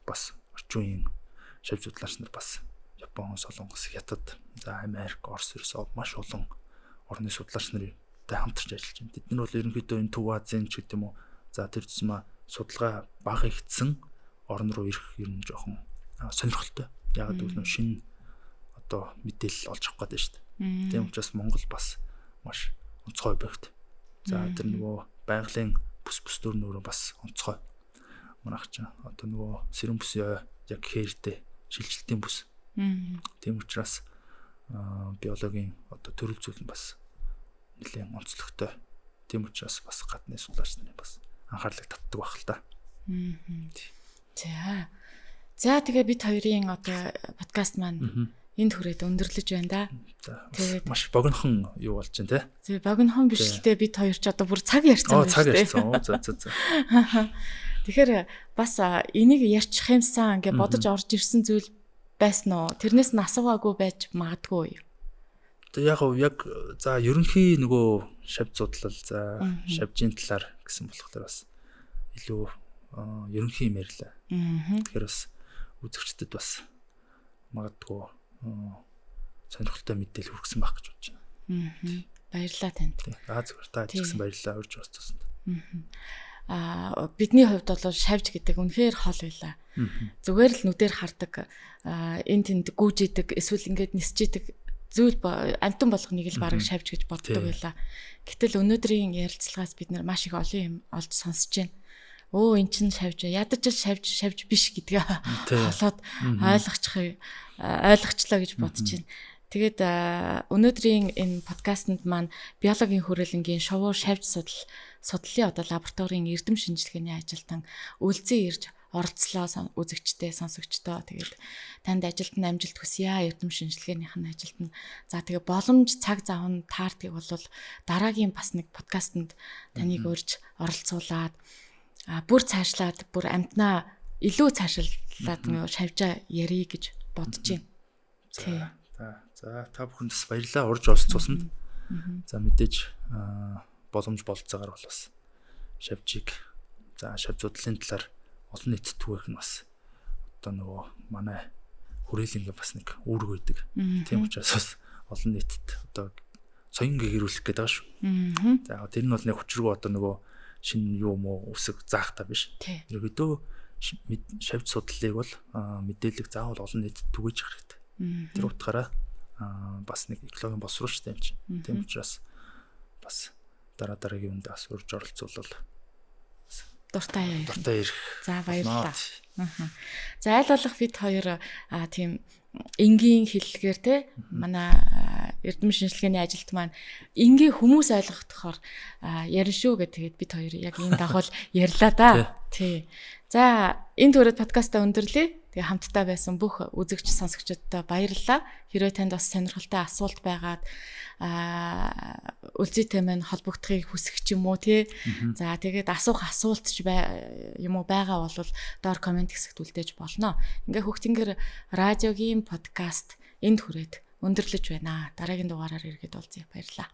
бас орчин үеийн шавь судлаач нар бас Япон, Солонгос, Хятад, за Америк, Орос ерөөсөө маш олон орны судлаач нартай хамтарч ажиллаж байна. Тэд нар бол ерөнхийдөө энэ Төв Азийн ч гэдэг юм уу. За тэр тусмаа судалгаа бага ихсэн орн руу ирэх ер нь жоохон сонирхолтой. Яг гэвэл нөө шинэ одоо мэдээлэл олж авах гэдэг шүү дээ. Тийм учраас Монгол бас маш онцгой объект. За тэр нөгөө байгалийн бүс төрнөөрөө бас онцгой. Манайх ч одоо нөгөө сэрэн бүсийн яг хээртэй шилжилтийн бүс. Тийм учраас биологийн одоо төрөл зүйл нь бас нэлээд онцлогтой. Тийм учраас бас гадны судлаач нарын бас анхаарлыг татдаг байх л та. За тэгээ бид хоёрын одоо подкаст маань энд хүрээд өндөрлөж байна да. Тэгээд маш богинохон юу болж байна те. Богинохон биш л те бид хоёр ч одоо бүр цаг ярьсан байна. Цаг ярьсан. За. Тэгэхээр бас энийг ярьчих юмсан гэж бодож орж ирсэн зүйл байсан уу? Тэрнээс нь асуугаагүй байж магадгүй. Яг за ерөнхий нөгөө шавь судлал за шавжийн талаар гэсэн болохоор бас илүү ерөнхий юм ярьлаа. Тэгэхээр бас үзэгчдэд бас магадгүй сонирхолтой мэдээлэл хүргэсэн байх гэж бодож байна. Баярлалаа танд. Зүгээр та ч гэсэн баярлалаа урьж устсан. Бидний хувьд бол шавж гэдэг үнэхээр хол байлаа. Зүгээр л нүдээр хардаг, энэ тэнд гүйжидэг, эсвэл ингээд нисчидэг зүйл амтан болгоныг л бараг шавж гэж боддог байлаа. Гэтэл өнөөдрийн ярилцлагаас бид нар маш их олон юм олж сонсож байна. Эн чинь шавж, ядаж шавж биш гэдгээ олоод ойлгочлоо гэж бодож байна. Тэгээд өнөөдрийн энэ подкастт маань биологийн хүрээлэнгийн шувуу шавж судлалын одоо лабораторийн эрдэм шинжилгээний ажилтан үлзий ирж оролцлоо үзэгчтэй сонсогчдоо. Тэгээд танд ажилд нь амжилт хүсье. Эрдэм шинжилгээнийх нь ажилд нь. За тэгээ боломж цаг зав нь таардгийг бол дараагийн бас нэг подкастэнд таныг урьж оролцуулаад бүр цаашлаад бүр амтнаа илүү цаашлаад шавжаа ярий гэж бодож байна. За та бүхэнд бас баярлалаа урьж оролцуулсанд. За мэдээж боломж болцоогаар бол бас шавжийг шавж судлалын талаар олон нийтэд түгээх нь бас одоо нөгөө манай хүрээлэнгээ бас нэг үүрэг өгдөг. Тийм учраас бас олон нийтэд одоо соён гэрүүлэх гэдэг байгаа шүү. За тэр нь бол нэг хүчрэг одоо нөгөө шинэ юу мó үсэг заах та биш. Ерөөдөө шавж судлалыг бол мэдээлэл заавал олон нийтэд түгэж хэрэгтэй. Тэр утгаараа бас нэг экологийн боловсруулагч юм чинь. Тийм учраас бас дараагийн үнд бас урьж оролцуулал дуртай ирэх. За баярлалаа. За аль болох бид хоёр тийм энгийн хэллэгээр те манай эрдэм шинжилгээний ажилт маань энгийн хүмүүс ойлгохдохоор ярина шүү гэдэг. Тэгээд бид хоёр яг энэ дагуул ярьлаа да. Тий. За энэ төрөд подкастаа өндөрлөе. Тэгээ хамтдаа байсан бүх үзэгч сонсогчдод баярлалаа. Хэрвээ танд бас сонирхолтой асуулт байгаад үлзийтэй маань холбогдохыг хүсэх ч юм уу тий. За тэгээд асуух асуулт ч юм уу байгаа бол доор комент хэсэгт үлдээж болно. Ингээ Хөгтөнгөр радиогийн подкаст энд хүрээд өндөрлөж байна. Дараагийн дугаараар иргэд уулзъя. Баярлалаа.